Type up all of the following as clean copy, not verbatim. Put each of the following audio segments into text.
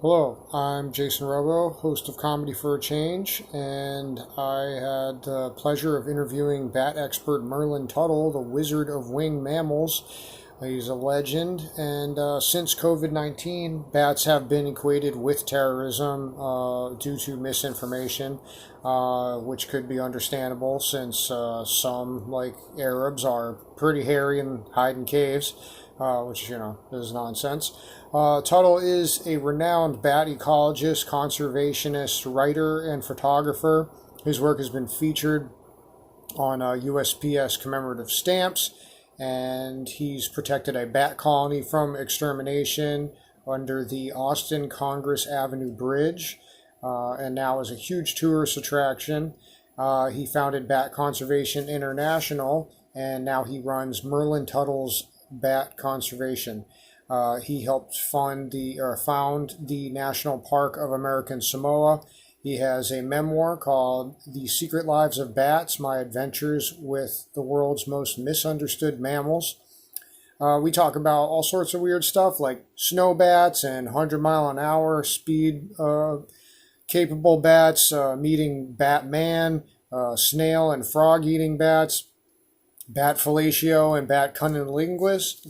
Hello, I'm Jason Robo, host of Comedy for a Change, and I had the pleasure of interviewing bat expert Merlin Tuttle, the wizard of winged mammals. He's a legend, and since COVID-19, bats have been equated with terrorism due to misinformation, which could be understandable since some, like Arabs, are pretty hairy and hide in caves, which, is nonsense. Tuttle is a renowned bat ecologist, conservationist, writer, and photographer. His work has been featured on USPS commemorative stamps, and he's protected a bat colony from extermination under the Austin Congress Avenue Bridge, and now is a huge tourist attraction. He founded Bat Conservation International, and now he runs Merlin Tuttle's Bat Conservation. He helped found the National Park of American Samoa. He has a memoir called The Secret Lives of Bats, My Adventures with the World's Most Misunderstood Mammals. We talk about all sorts of weird stuff like snow bats and 100-mile-an-hour speed capable bats, meeting Batman, snail and frog eating bats, bat fellatio and bat cunnilingus,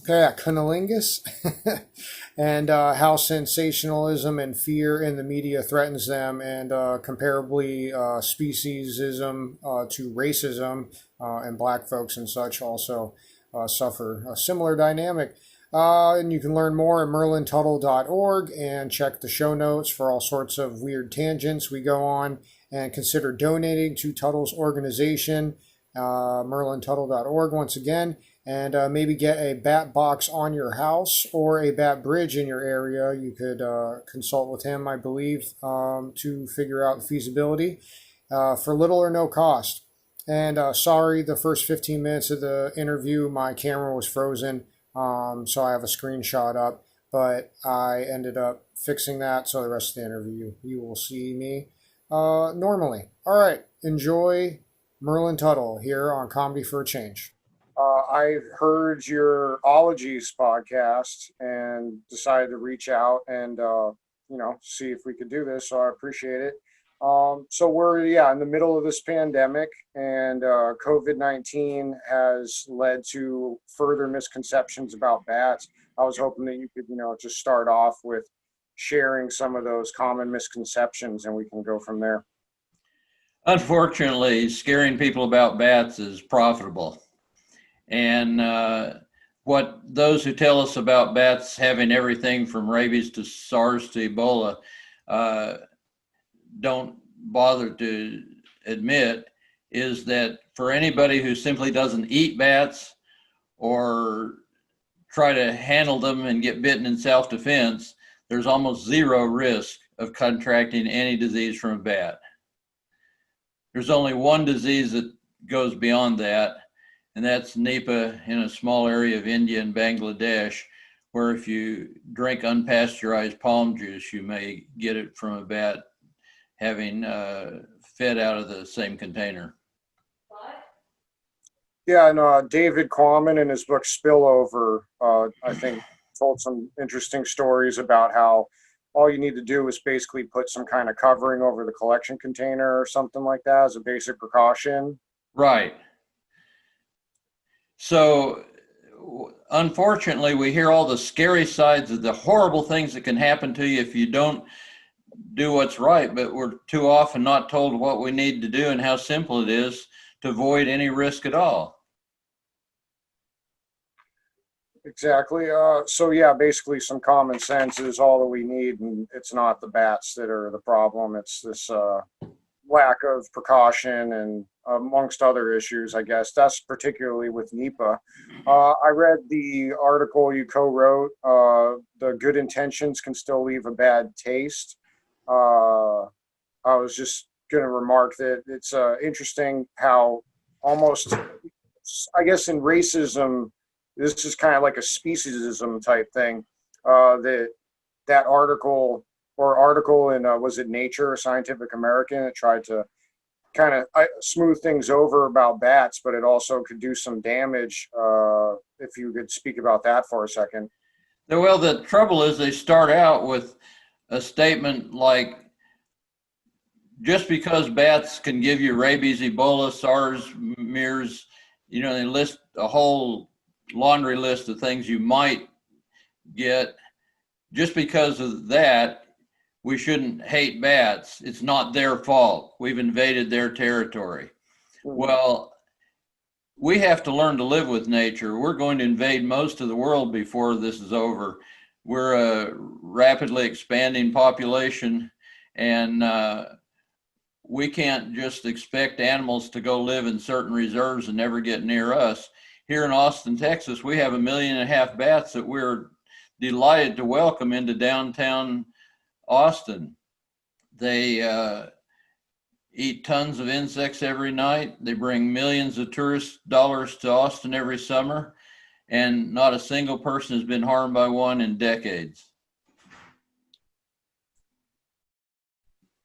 and how sensationalism and fear in the media threatens them, and comparably speciesism to racism, and black folks and such also suffer a similar dynamic. And you can learn more at merlintuttle.org and check the show notes for all sorts of weird tangents we go on, and consider donating to Tuttle's organization, merlintuttle.org once again, and maybe get a bat box on your house or a bat bridge in your area. You could consult with him, I believe, to figure out the feasibility for little or no cost. And sorry, the first 15 minutes of the interview, my camera was frozen, so I have a screenshot up, but I ended up fixing that, so the rest of the interview, you will see me normally. All right, enjoy Merlin Tuttle here on Comedy for a Change. I heard your Ologies podcast and decided to reach out and see if we could do this. So I appreciate it. So we're in the middle of this pandemic, and COVID-19 has led to further misconceptions about bats. I was hoping that you could just start off with sharing some of those common misconceptions, and we can go from there. Unfortunately, scaring people about bats is profitable. And what those who tell us about bats having everything from rabies to SARS to Ebola don't bother to admit is that for anybody who simply doesn't eat bats or try to handle them and get bitten in self-defense, there's almost zero risk of contracting any disease from a bat. There's only one disease that goes beyond that, and that's Nipah in a small area of India and Bangladesh, where if you drink unpasteurized palm juice, you may get it from a bat having fed out of the same container. Yeah, and David Quammen in his book Spillover, I think, told some interesting stories about how all you need to do is basically put some kind of covering over the collection container or something like that as a basic precaution. Right. So unfortunately, we hear all the scary sides of the horrible things that can happen to you if you don't do what's right, but we're too often not told what we need to do and how simple it is to avoid any risk at all. Exactly. Basically some common sense is all that we need, and it's not the bats that are the problem. It's this lack of precaution and amongst other issues, I guess. That's particularly with Nipah. I read the article you co-wrote, The Good Intentions Can Still Leave a Bad Taste. I was just going to remark that it's interesting how almost, I guess in racism, this is kind of like a speciesism type thing. That article in was it Nature or Scientific American? It tried to kind of smooth things over about bats, but it also could do some damage. If you could speak about that for a second. Well, the trouble is they start out with a statement like, just because bats can give you rabies, Ebola, SARS, MERS, they list a whole laundry list of things you might get. Just because of that, we shouldn't hate bats. It's not their fault. We've invaded their territory. Well, we have to learn to live with nature. We're going to invade most of the world before this is over. We're a rapidly expanding population, and we can't just expect animals to go live in certain reserves and never get near us. Here in Austin, Texas, we have 1.5 million bats that we're delighted to welcome into downtown Austin. They eat tons of insects every night. They bring millions of tourist dollars to Austin every summer, and not a single person has been harmed by one in decades.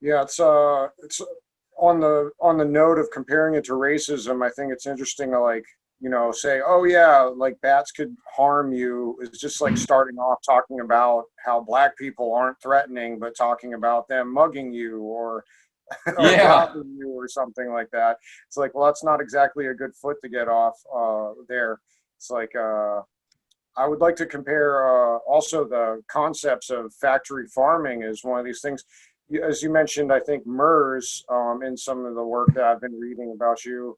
Yeah, it's on the note of comparing it to racism. I think it's interesting to say, oh yeah, like bats could harm you. It's just like starting off talking about how black people aren't threatening, but talking about them mugging you or robbing you or something like that. It's like, well, that's not exactly a good foot to get off there. It's like I would like to compare also the concepts of factory farming as one of these things. As you mentioned, I think MERS in some of the work that I've been reading about you,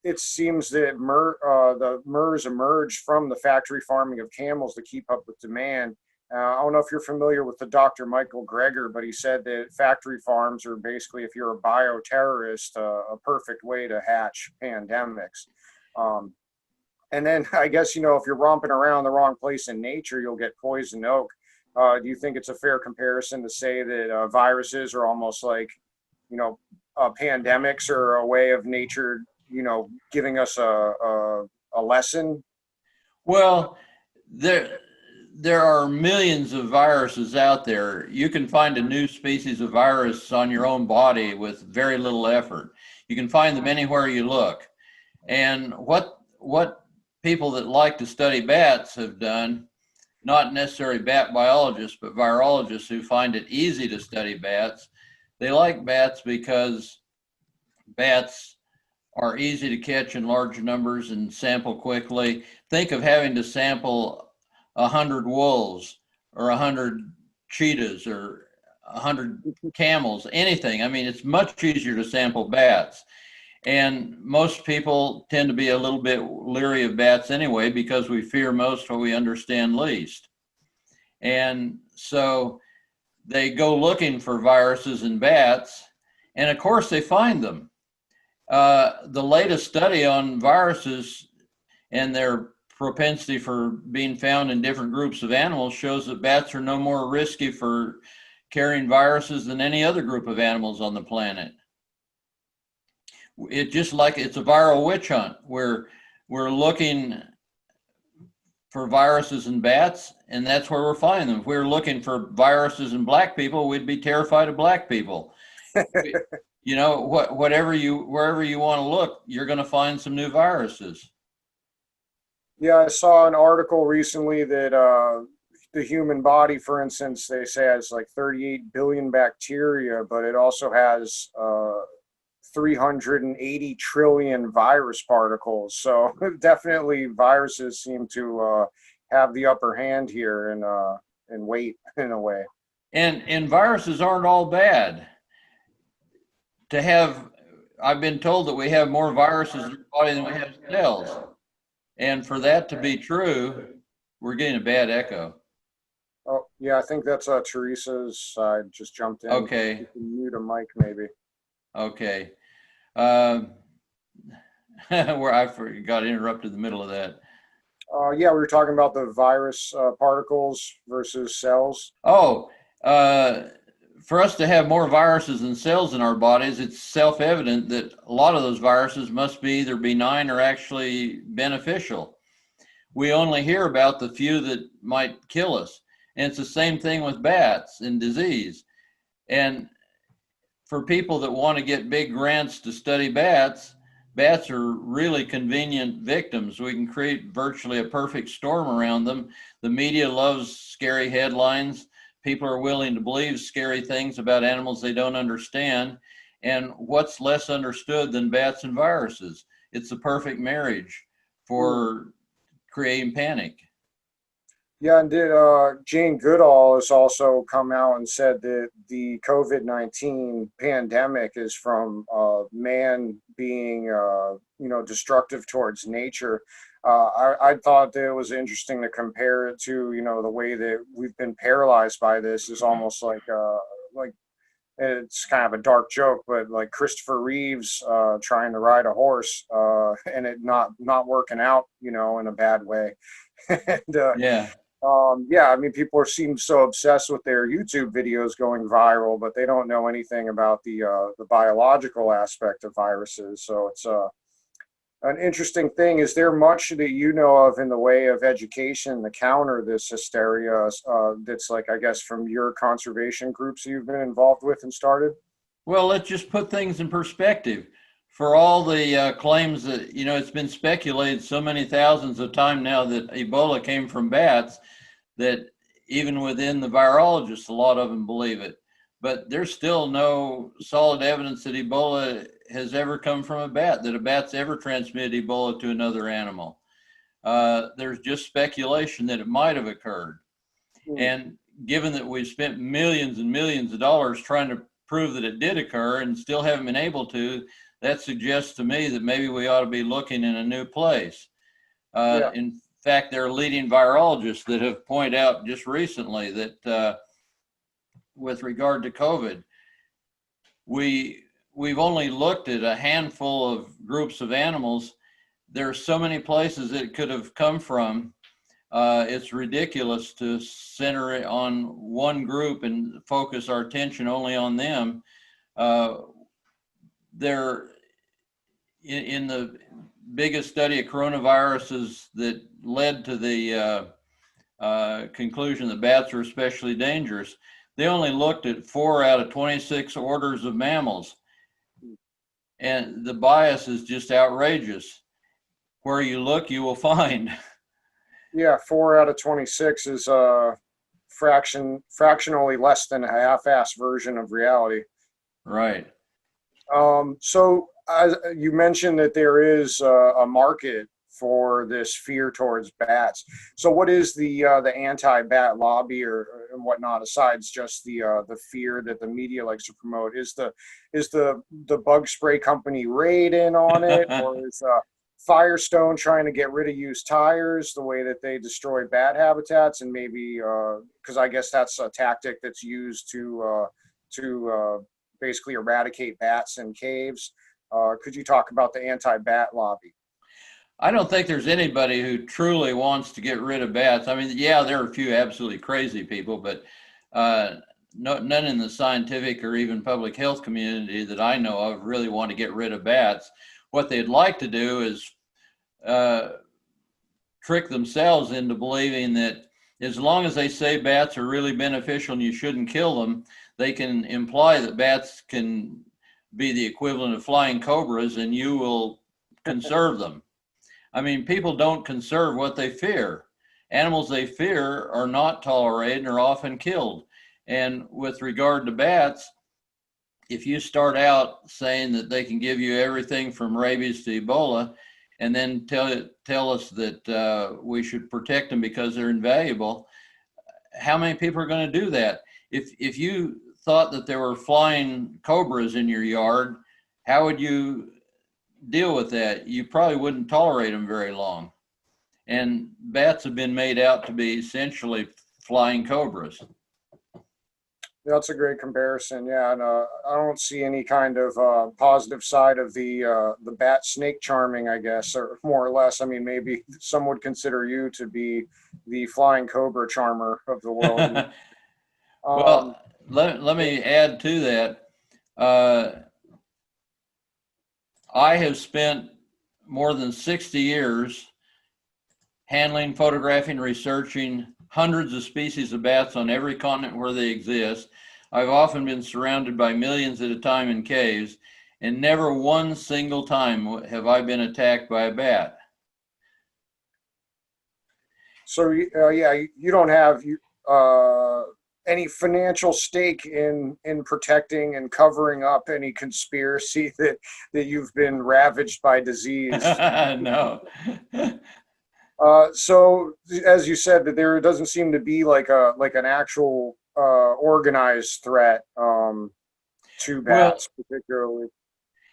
it seems that the MERS emerged from the factory farming of camels to keep up with demand. I don't know if you're familiar with the Dr. Michael Greger, but he said that factory farms are basically, if you're a bioterrorist, a perfect way to hatch pandemics. And then I guess, if you're romping around the wrong place in nature, you'll get poison oak. Do you think it's a fair comparison to say that viruses are almost like, pandemics are a way of nature, giving us a lesson? Well, there are millions of viruses out there. You can find a new species of virus on your own body with very little effort. You can find them anywhere you look. And what people that like to study bats have done, not necessarily bat biologists, but virologists who find it easy to study bats, they like bats because bats are easy to catch in large numbers and sample quickly. Think of having to sample 100 wolves or 100 cheetahs or 100 camels, anything. I mean, it's much easier to sample bats. And most people tend to be a little bit leery of bats anyway, because we fear most what we understand least. And so they go looking for viruses in bats, and of course they find them. The latest study on viruses and their propensity for being found in different groups of animals shows that bats are no more risky for carrying viruses than any other group of animals on the planet. It's just like it's a viral witch hunt where we're looking for viruses in bats, and that's where we're finding them. If we were looking for viruses in black people, we'd be terrified of black people. Wherever you want to look, you're going to find some new viruses. Yeah, I saw an article recently that the human body, for instance, they say has like 38 billion bacteria, but it also has 380 trillion virus particles. So definitely viruses seem to have the upper hand here in weight in a way. And viruses aren't all bad. I've been told that we have more viruses in our body than we have cells. And for that to be true, we're getting a bad echo. Oh, yeah, I think that's Teresa's side. Just jumped in. Okay. You can mute a mic, maybe. Okay. Where I got interrupted in the middle of that. Yeah, we were talking about the virus particles versus cells. Oh, for us to have more viruses than cells in our bodies, it's self-evident that a lot of those viruses must be either benign or actually beneficial. We only hear about the few that might kill us. And it's the same thing with bats and disease. And for people that want to get big grants to study bats, bats are really convenient victims. We can create virtually a perfect storm around them. The media loves scary headlines. people are willing to believe scary things about animals they don't understand. And what's less understood than bats and viruses? It's the perfect marriage for creating panic. Yeah, and did Jane Goodall has also come out and said that the COVID-19 pandemic is from man being, destructive towards nature. I thought that it was interesting to compare it to, the way that we've been paralyzed by this is almost like it's kind of a dark joke, but like Christopher Reeves trying to ride a horse and it not working out, in a bad way. and Yeah. I mean, people seem so obsessed with their YouTube videos going viral, but they don't know anything about the biological aspect of viruses. So it's an interesting thing. Is there much that you know of in the way of education to counter this hysteria? That's like, I guess, from your conservation groups you've been involved with and started. Well, let's just put things in perspective. For all the claims that, it's been speculated so many thousands of times now that Ebola came from bats, that even within the virologists, a lot of them believe it. But there's still no solid evidence that Ebola has ever come from a bat, that a bat's ever transmitted Ebola to another animal. There's just speculation that it might have occurred. And given that we've spent millions and millions of dollars trying to prove that it did occur and still haven't been able to, that suggests to me that maybe we ought to be looking in a new place. In fact, there are leading virologists that have pointed out just recently that with regard to COVID, we've only looked at a handful of groups of animals. There are so many places it could have come from. It's ridiculous to center it on one group and focus our attention only on them. They're in the biggest study of coronaviruses that led to the conclusion that bats are especially dangerous. They only looked at 4 out of 26 orders of mammals. And the bias is just outrageous. Where you look, you will find. Yeah, 4 out of 26 is fractionally less than a half-ass version of reality. Right. So as you mentioned that there is a market for this fear towards bats. So what is the anti-bat lobby or and whatnot, aside just the fear that the media likes to promote? Is the bug spray company Raid in on it, or is Firestone trying to get rid of used tires the way that they destroy bat habitats? And maybe because I guess that's a tactic that's used to basically eradicate bats in caves. Could you talk about the anti-bat lobby? I don't think there's anybody who truly wants to get rid of bats. I mean, yeah, there are a few absolutely crazy people, but none in the scientific or even public health community that I know of really want to get rid of bats. What they'd like to do is trick themselves into believing that as long as they say bats are really beneficial and you shouldn't kill them, they can imply that bats can be the equivalent of flying cobras and you will conserve them. I mean, people don't conserve what they fear. Animals they fear are not tolerated and are often killed. And with regard to bats, if you start out saying that they can give you everything from rabies to Ebola, and then tell us that we should protect them because they're invaluable, how many people are going to do that? If you thought that there were flying cobras in your yard, how would you deal with that? You probably wouldn't tolerate them very long. And bats have been made out to be essentially flying cobras. That's a great comparison. Yeah, and I don't see any kind of positive side of the bat snake charming, I guess, or more or less. I mean, maybe some would consider you to be the flying cobra charmer of the world. Well, let me add to that. I have spent more than 60 years handling, photographing, researching hundreds of species of bats on every continent where they exist. I've often been surrounded by millions at a time in caves, and never one single time have I been attacked by a bat. So yeah, you don't have any financial stake in protecting and covering up any conspiracy that you've been ravaged by disease? No. So as you said, that there doesn't seem to be like an actual organized threat to Well, bats particularly.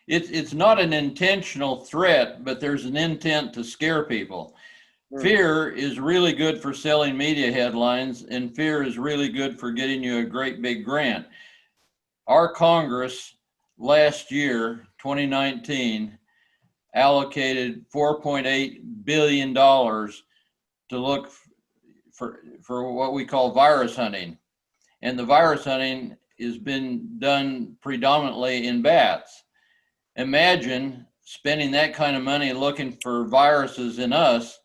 it's not an intentional threat, but there's an intent to scare people. Hmm. Fear is really good for selling media headlines, and fear is really good for getting you a great big grant. Our Congress last year, 2019, allocated $4.8 billion to look for what we call virus hunting. And the virus hunting has been done predominantly in bats. Imagine spending that kind of money looking for viruses in us.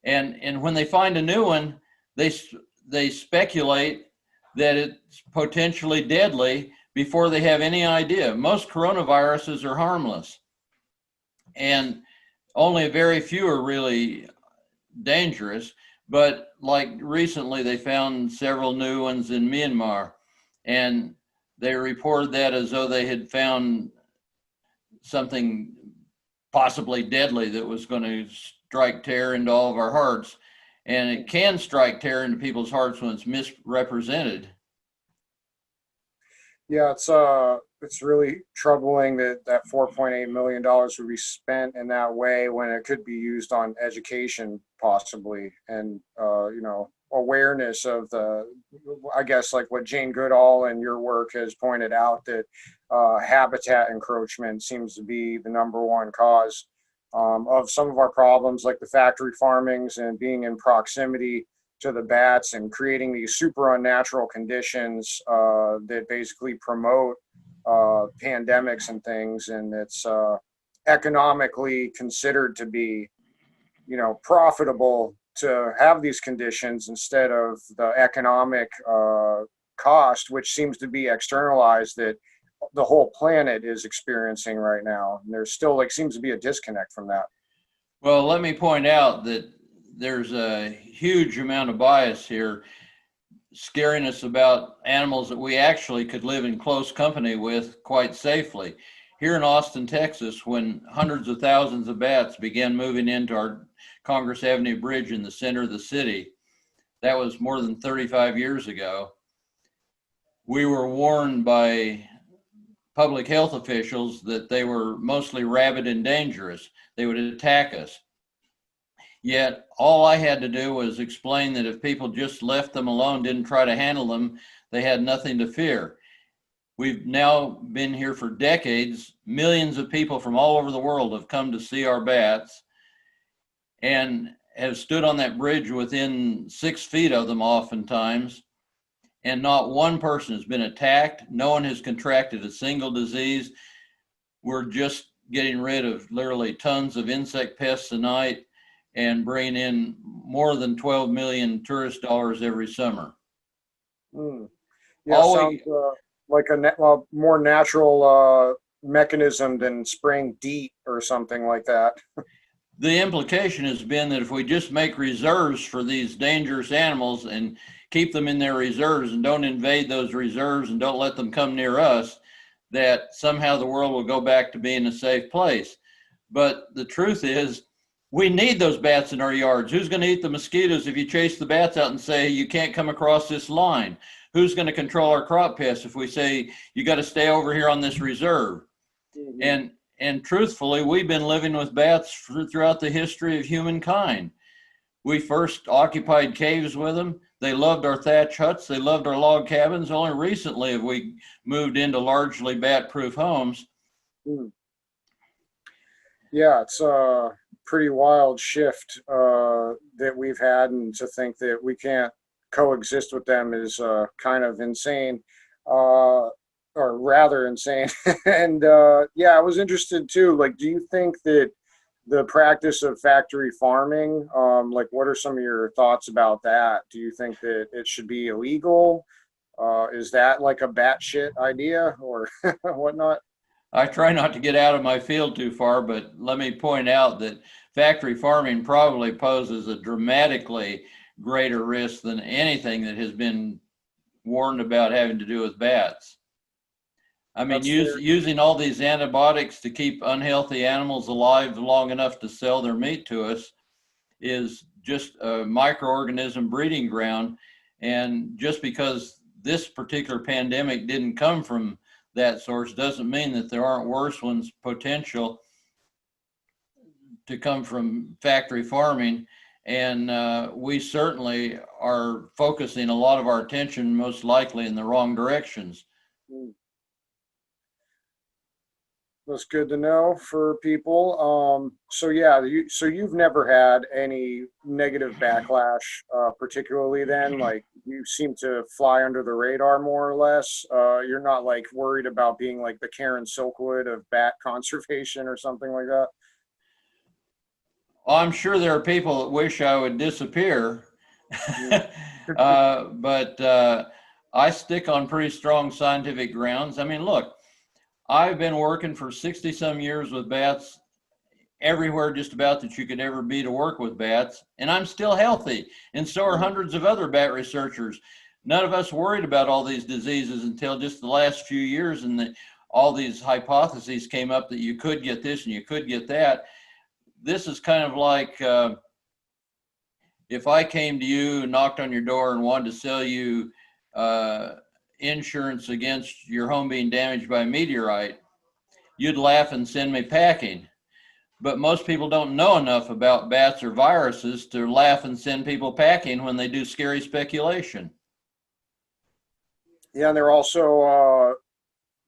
And when they find a new one, they speculate that it's potentially deadly before they have any idea. Most coronaviruses are harmless, and only a very few are really dangerous. But like recently, they found several new ones in Myanmar, and they reported that as though they had found something possibly deadly that was going to strike terror into all of our hearts. And it can strike terror into people's hearts when it's misrepresented. Yeah, it's really troubling that $4.8 million would be spent in that way when it could be used on education possibly, and awareness of I guess, like what Jane Goodall and your work has pointed out, that habitat encroachment seems to be the number one cause of some of our problems, like the factory farmings and being in proximity to the bats and creating these super unnatural conditions that basically promote pandemics and things. And it's economically considered to be, profitable to have these conditions instead of the economic cost, which seems to be externalized, that the whole planet is experiencing right now. And there's still seems to be a disconnect from that. Well, let me point out that there's a huge amount of bias here, scaring us about animals that we actually could live in close company with quite safely. Here in Austin, Texas, when hundreds of thousands of bats began moving into our Congress Avenue Bridge in the center of the city, that was more than 35 years ago. We were warned by public health officials that they were mostly rabid and dangerous. They would attack us. Yet all I had to do was explain that if people just left them alone, didn't try to handle them, they had nothing to fear. We've now been here for decades. Millions of people from all over the world have come to see our bats and have stood on that bridge within 6 feet of them oftentimes. And not one person has been attacked. No one has contracted a single disease. We're just getting rid of literally tons of insect pests a night and bringing in more than 12 million tourist dollars every summer. Yeah, sounds like a more natural mechanism than spraying DEET or something like that. The implication has been that if we just make reserves for these dangerous animals and keep them in their reserves and don't invade those reserves and don't let them come near us, that somehow the world will go back to being a safe place. But the truth is, we need those bats in our yards. Who's going to eat the mosquitoes if you chase the bats out and say, you can't come across this line? Who's going to control our crop pests if we say, you got to stay over here on this reserve? Mm-hmm. And truthfully, we've been living with bats throughout the history of humankind. We first occupied caves with them. They loved our thatch huts. They loved our log cabins. Only recently have we moved into largely bat-proof homes. Yeah, it's a pretty wild shift that we've had, and to think that we can't coexist with them is kind of insane, or rather insane. And yeah, I was interested too. Like, do you think that the practice of factory farming, like, what are some of your thoughts about that? Do you think that it should be illegal? Is that like a batshit idea or whatnot? I try not to get out of my field too far, but let me point out that factory farming probably poses a dramatically greater risk than anything that has been warned about having to do with bats. I mean, That's fair. using all these antibiotics to keep unhealthy animals alive long enough to sell their meat to us is just a microorganism breeding ground. And just because this particular pandemic didn't come from that source doesn't mean that there aren't worse ones potential to come from factory farming. And we certainly are focusing a lot of our attention most likely in the wrong directions. That's good to know for people. So yeah, so you've never had any negative backlash, particularly then, like you seem to fly under the radar more or less. You're not like worried about being like the Karen Silkwood of bat conservation or something like that. I'm sure there are people that wish I would disappear, but I stick on pretty strong scientific grounds. I mean, look, I've been working for 60 some years with bats everywhere just about that you could ever be to work with bats, and I'm still healthy. And so are hundreds of other bat researchers. None of us worried about all these diseases until just the last few years, and all these hypotheses came up that you could get this and you could get that. This is kind of like if I came to you and knocked on your door and wanted to sell you insurance against your home being damaged by a meteorite, you'd laugh and send me packing. But most people don't know enough about bats or viruses to laugh and send people packing when they do scary speculation. Yeah, and they're also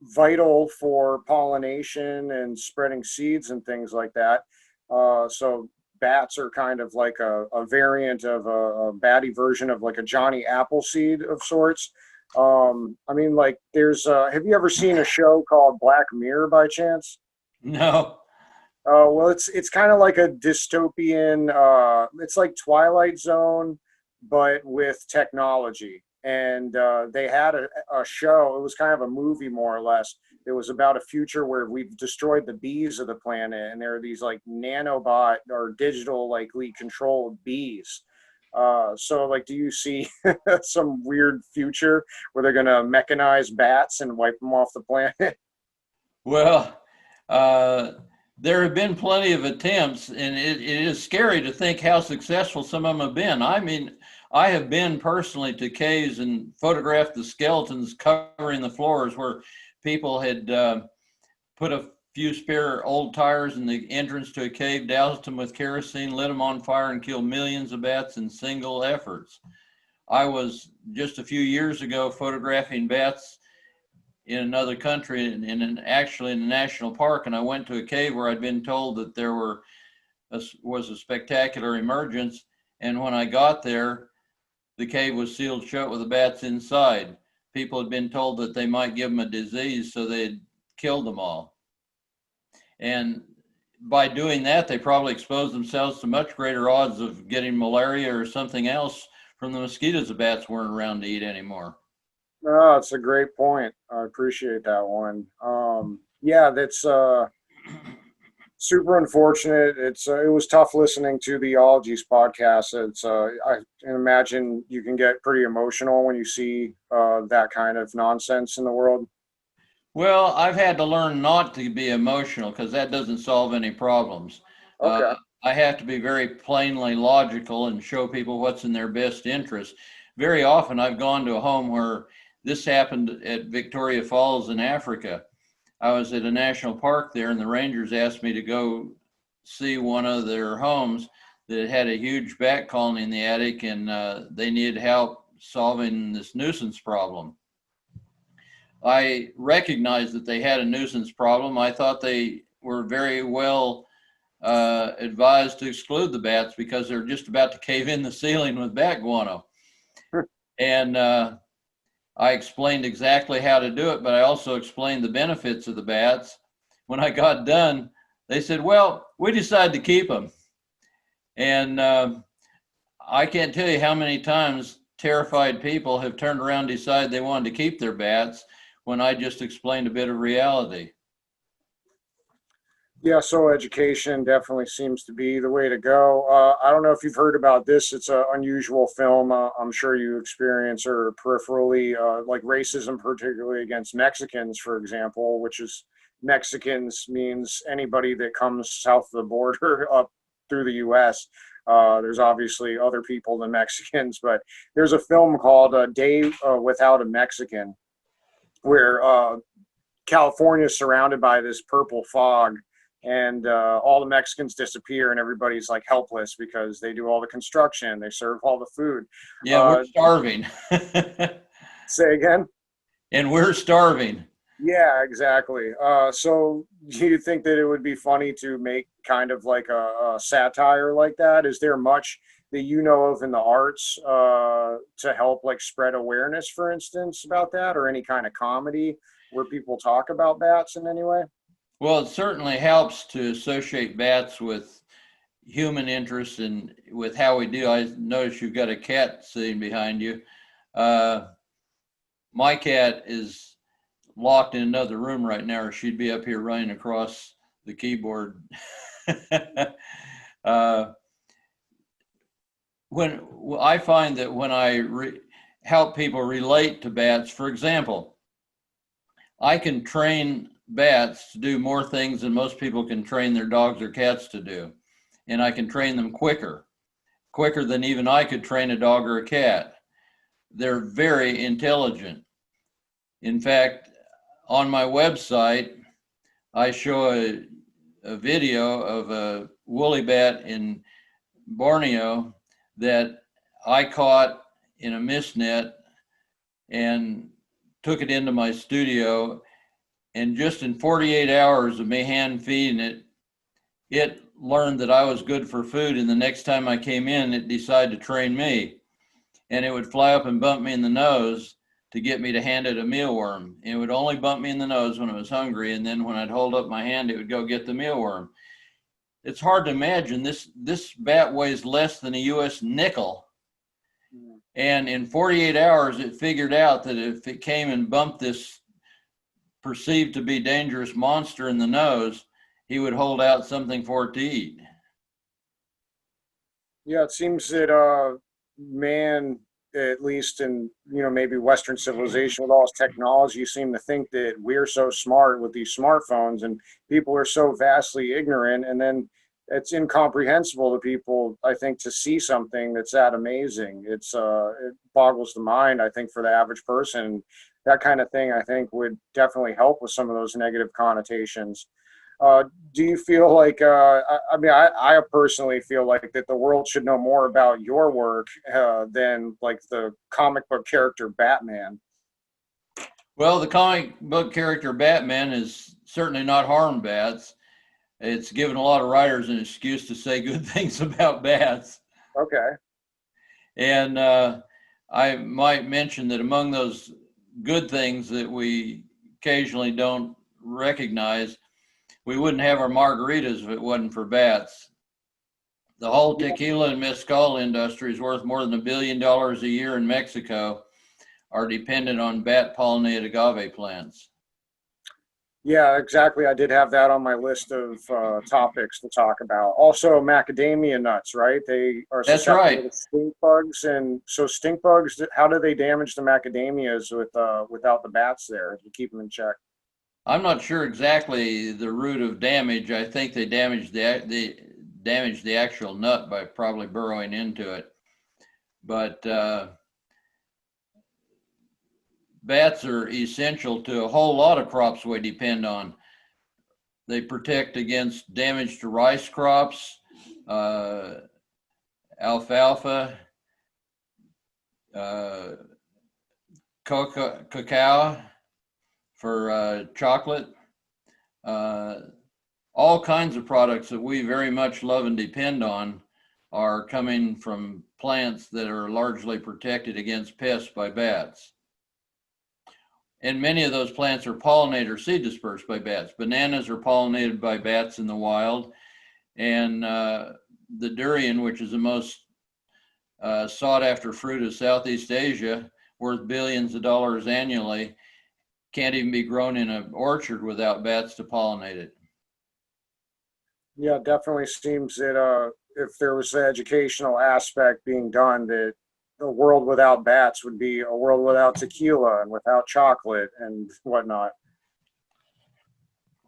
vital for pollination and spreading seeds and things like that. So bats are kind of like a variant of a batty version of like a Johnny Appleseed of sorts. I mean, like there's, have you ever seen a show called Black Mirror by chance? No. Well, it's kind of like a dystopian, it's like Twilight Zone, but with technology. And they had a show, it was kind of a movie more or less. It was about a future where we've destroyed the bees of the planet, and there are these like nanobot or digital likely controlled bees. So like, do you see some weird future where they're going to mechanize bats and wipe them off the planet? Well, there have been plenty of attempts, and it is scary to think how successful some of them have been. I mean, I have been personally to caves and photographed the skeletons covering the floors where people had put a few spare old tires in the entrance to a cave, doused them with kerosene, lit them on fire, and killed millions of bats in single efforts. I was just a few years ago photographing bats in another country, actually in a national park, and I went to a cave where I'd been told that there was a spectacular emergence, and when I got there, the cave was sealed shut with the bats inside. People had been told that they might give them a disease, so they'd killed them all. And by doing that, they probably exposed themselves to much greater odds of getting malaria or something else from the mosquitoes the bats weren't around to eat anymore. No, it's a great point. I appreciate that one. Yeah, that's super unfortunate. It was tough listening to the Ologies podcast. I can imagine you can get pretty emotional when you see that kind of nonsense in the world. Well, I've had to learn not to be emotional because that doesn't solve any problems. Okay. I have to be very plainly logical and show people what's in their best interest. Very often I've gone to a home where this happened at Victoria Falls in Africa. I was at a national park there, and the rangers asked me to go see one of their homes that had a huge bat colony in the attic, and they needed help solving this nuisance problem. I recognized that they had a nuisance problem. I thought they were very well advised to exclude the bats because they're just about to cave in the ceiling with bat guano. And I explained exactly how to do it, but I also explained the benefits of the bats. When I got done, they said, well, we decided to keep them. And I can't tell you how many times terrified people have turned around and decided they wanted to keep their bats when I just explained a bit of reality. Yeah, so education definitely seems to be the way to go. I don't know if you've heard about this. It's an unusual film. I'm sure you experience or peripherally, like racism, particularly against Mexicans, for example, which is Mexicans means anybody that comes south of the border up through the U.S. There's obviously other people than Mexicans, but there's a film called Day Without a Mexican, where California is surrounded by this purple fog, and all the Mexicans disappear, and everybody's like helpless because they do all the construction, they serve all the food. Yeah, we're Uh, starving. Say again? And we're starving. Yeah, exactly. So, do you think that it would be funny to make kind of like a satire like that? Is there much that you know of in the arts to help like spread awareness, for instance, about that, or any kind of comedy where people talk about bats in any way? Well, it certainly helps to associate bats with human interest and with how we do. I notice you've got a cat sitting behind you. Uh, my cat is locked in another room right now, or she'd be up here running across the keyboard. uh, when I find that when I help people relate to bats, for example, I can train bats to do more things than most people can train their dogs or cats to do. And I can train them quicker than even I could train a dog or a cat. They're very intelligent. In fact, on my website, I show a video of a woolly bat in Borneo that I caught in a mist net and took it into my studio. And just in 48 hours of me hand feeding it, it learned that I was good for food. And the next time I came in, it decided to train me. And it would fly up and bump me in the nose to get me to hand it a mealworm. It would only bump me in the nose when it was hungry. And then when I'd hold up my hand, it would go get the mealworm. It's hard to imagine this bat weighs less than a US nickel. And in 48 hours, it figured out that if it came and bumped this perceived to be dangerous monster in the nose, he would hold out something for it to eat. Yeah, it seems that man, at least in maybe Western civilization with all its technology, seem to think that we're so smart with these smartphones, and people are so vastly ignorant, and then it's incomprehensible to people. I think to see something that's that amazing, it boggles the mind. I think for the average person, that kind of thing, I think would definitely help with some of those negative connotations. Uh, do you feel like, I mean, I personally feel like that the world should know more about your work than like the comic book character Batman? Well, the comic book character Batman is certainly not harmed bats. It's given a lot of writers an excuse to say good things about bats. Okay. And I might mention that among those good things that we occasionally don't recognize, we wouldn't have our margaritas if it wasn't for bats. The whole Yeah, tequila and mezcal industry is worth more than $1 billion a year in Mexico, are dependent on bat pollinated agave plants. yeah, exactly. I did have that on my list of topics to talk about. Also, macadamia nuts, right? They are That's susceptible right. to stink bugs, and so stink bugs. How do they damage the macadamias without the bats there to keep them in check? I'm not sure exactly the root of damage. I think they damage the actual nut by probably burrowing into it. But bats are essential to a whole lot of crops we depend on. They protect against damage to rice crops, uh, alfalfa, uh, cacao for chocolate, uh, all kinds of products that we very much love and depend on are coming from plants that are largely protected against pests by bats. And many of those plants are pollinated or seed dispersed by bats. Bananas are pollinated by bats in the wild, and the durian, which is the most sought after fruit of Southeast Asia, worth billions of dollars annually, can't even be grown in an orchard without bats to pollinate it. Yeah, definitely seems that if there was an educational aspect being done, that a world without bats would be a world without tequila and without chocolate and whatnot.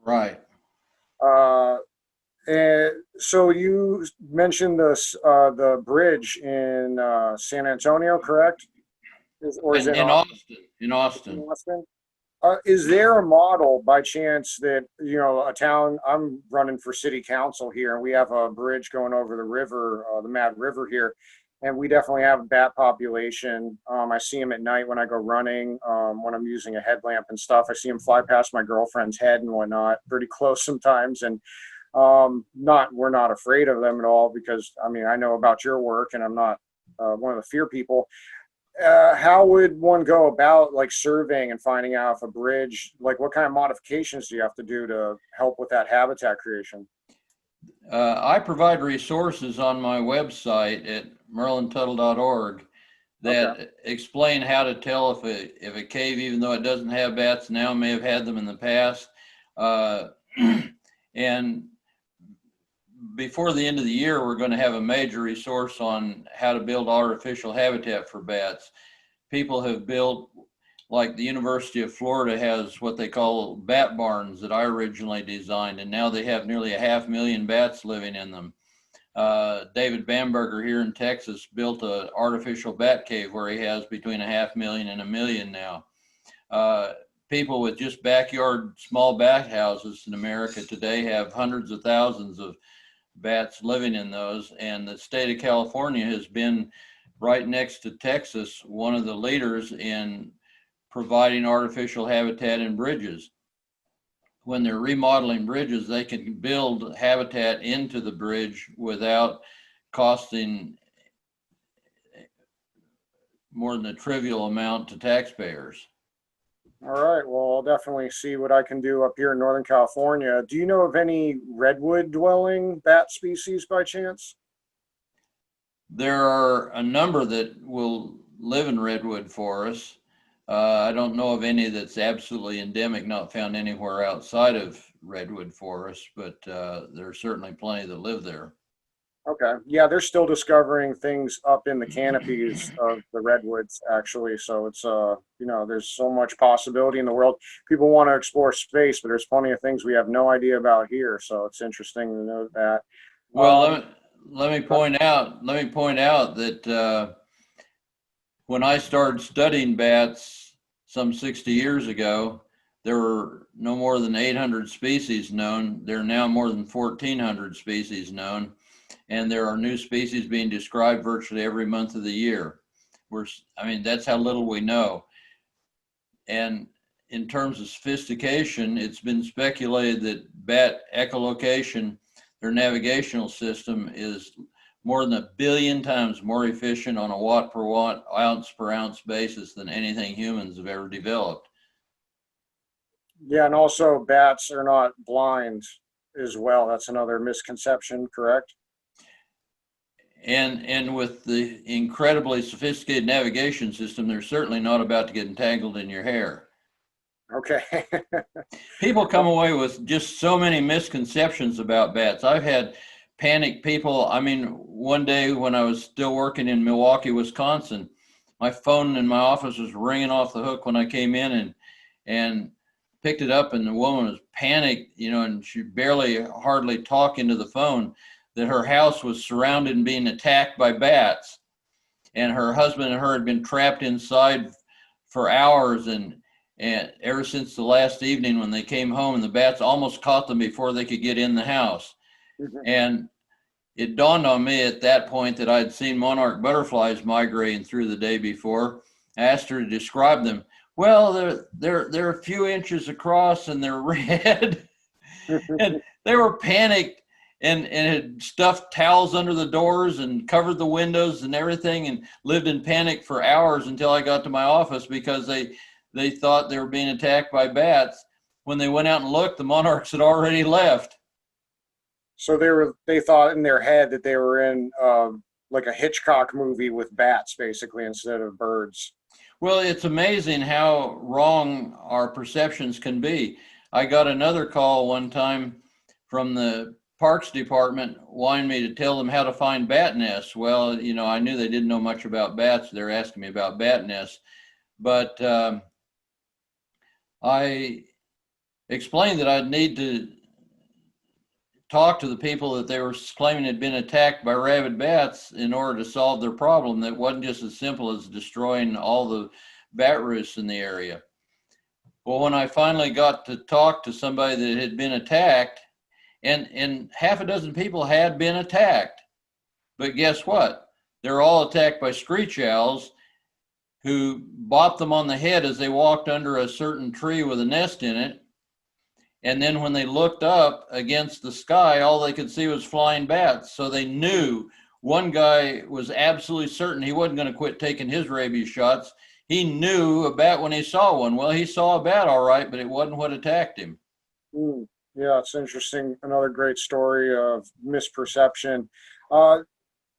Right. Uh, and so you mentioned the bridge in San Antonio, correct? Or is it In Austin, in in Austin. Austin? Is there a model by chance that, a town, I'm running for city council here, and we have a bridge going over the river, the Mad River here, and we definitely have a bat population. I see them at night when I go running, when I'm using a headlamp and stuff. I see them fly past my girlfriend's head and whatnot, pretty close sometimes. And we're not afraid of them at all because, I mean, I know about your work and I'm not one of the fear people. How would one go about like surveying and finding out if a bridge, like what kind of modifications do you have to do to help with that habitat creation? I provide resources on my website at merlintuttle.org Okay. that explain how to tell if a cave, even though it doesn't have bats now, may have had them in the past. Uh, and before the end of the year, we're going to have a major resource on how to build artificial habitat for bats. People have built, like the University of Florida has what they call bat barns that I originally designed, and now they have nearly 500,000 bats living in them. David Bamberger here in Texas built an artificial bat cave where he has between 500,000 and 1,000,000 now. People with just backyard small bat houses in America today have hundreds of thousands of bats living in those, and the state of California has been right next to Texas, one of the leaders in providing artificial habitat in bridges. When they're remodeling bridges, they can build habitat into the bridge without costing more than a trivial amount to taxpayers. All right. Well, I'll definitely see what I can do up here in Northern California. Do you know of any redwood dwelling bat species by chance? There are a number that will live in redwood forests. I don't know of any that's absolutely endemic, not found anywhere outside of redwood forests, but there are certainly plenty that live there. Okay. Yeah, they're still discovering things up in the canopies of the redwoods, actually. So it's there's so much possibility in the world. People want to explore space, but there's plenty of things we have no idea about here. So it's interesting to know that. Well, Um, let me point out that when I started studying bats some 60 years ago, there were no more than 800 species known. There are now more than 1,400 species known, and there are new species being described virtually every month of the year. That's how little we know. And in terms of sophistication, it's been speculated that bat echolocation, their navigational system, is more than 1 billion times more efficient on a watt per watt, ounce per ounce basis than anything humans have ever developed. yeah, and also bats are not blind as well. That's another misconception, correct? And with the incredibly sophisticated navigation system, they're certainly not about to get entangled in your hair. Okay. People come away with just so many misconceptions about bats. I've had panicked people. I mean, one day when I was still working in Milwaukee, Wisconsin, my phone in my office was ringing off the hook when I came in and picked it up, and the woman was panicked, and she barely hardly talked into the phone, that her house was surrounded and being attacked by bats. And her husband and her had been trapped inside for hours, and ever since the last evening when they came home, and the bats almost caught them before they could get in the house. And it dawned on me at that point that I'd seen monarch butterflies migrating through the day before. I asked her to describe them. Well, they're a few inches across and they're red. And they were panicked and had stuffed towels under the doors and covered the windows and everything, and lived in panic for hours until I got to my office because they thought they were being attacked by bats. When they went out and looked, the monarchs had already left. So they thought in their head that they were in like a Hitchcock movie with bats, basically, instead of birds. Well, it's amazing how wrong our perceptions can be. I got another call one time from the Parks Department wanted me to tell them how to find bat nests. Well, I knew they didn't know much about bats. They're asking me about bat nests. But I explained that I'd need to talk to the people that they were claiming had been attacked by rabid bats in order to solve their problem. That wasn't just as simple as destroying all the bat roosts in the area. Well, when I finally got to talk to somebody that had been attacked, and half a dozen people had been attacked, but guess what? They're all attacked by screech owls who bopped them on the head as they walked under a certain tree with a nest in it. And then when they looked up against the sky, all they could see was flying bats. So they knew. One guy was absolutely certain he wasn't going to quit taking his rabies shots. He knew a bat when he saw one. Well, he saw a bat all right, but it wasn't what attacked him. Yeah, it's interesting. Another great story of misperception.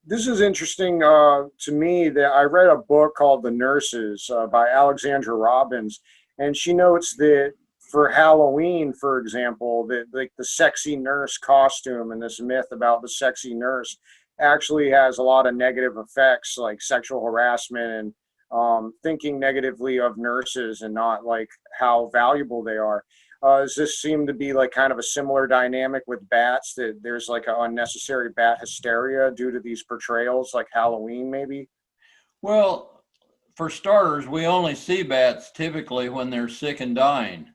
This is interesting to me that I read a book called The Nurses by Alexandra Robbins, and she notes that for Halloween, for example, that like the sexy nurse costume and this myth about the sexy nurse actually has a lot of negative effects, like sexual harassment and thinking negatively of nurses and not like how valuable they are. Does this seem to be like kind of a similar dynamic with bats, that there's like an unnecessary bat hysteria due to these portrayals like Halloween maybe? Well, for starters, we only see bats typically when they're sick and dying.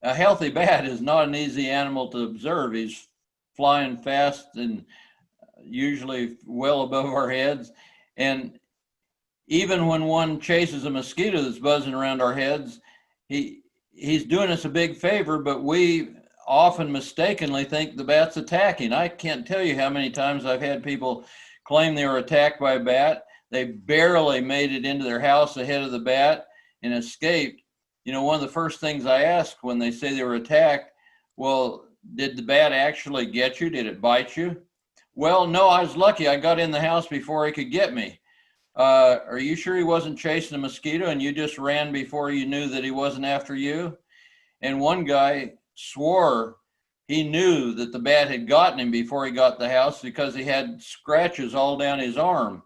A healthy bat is not an easy animal to observe. He's flying fast and usually well above our heads. And even when one chases a mosquito that's buzzing around our heads, he's doing us a big favor, but we often mistakenly think the bat's attacking. I can't tell you how many times I've had people claim they were attacked by a bat. They barely made it into their house ahead of the bat and escaped. One of the first things I ask when they say they were attacked, well, did the bat actually get you? Did it bite you? Well, no, I was lucky. I got in the house before he could get me. Are you sure he wasn't chasing a mosquito and you just ran before you knew that he wasn't after you? And one guy swore he knew that the bat had gotten him before he got the house because he had scratches all down his arm.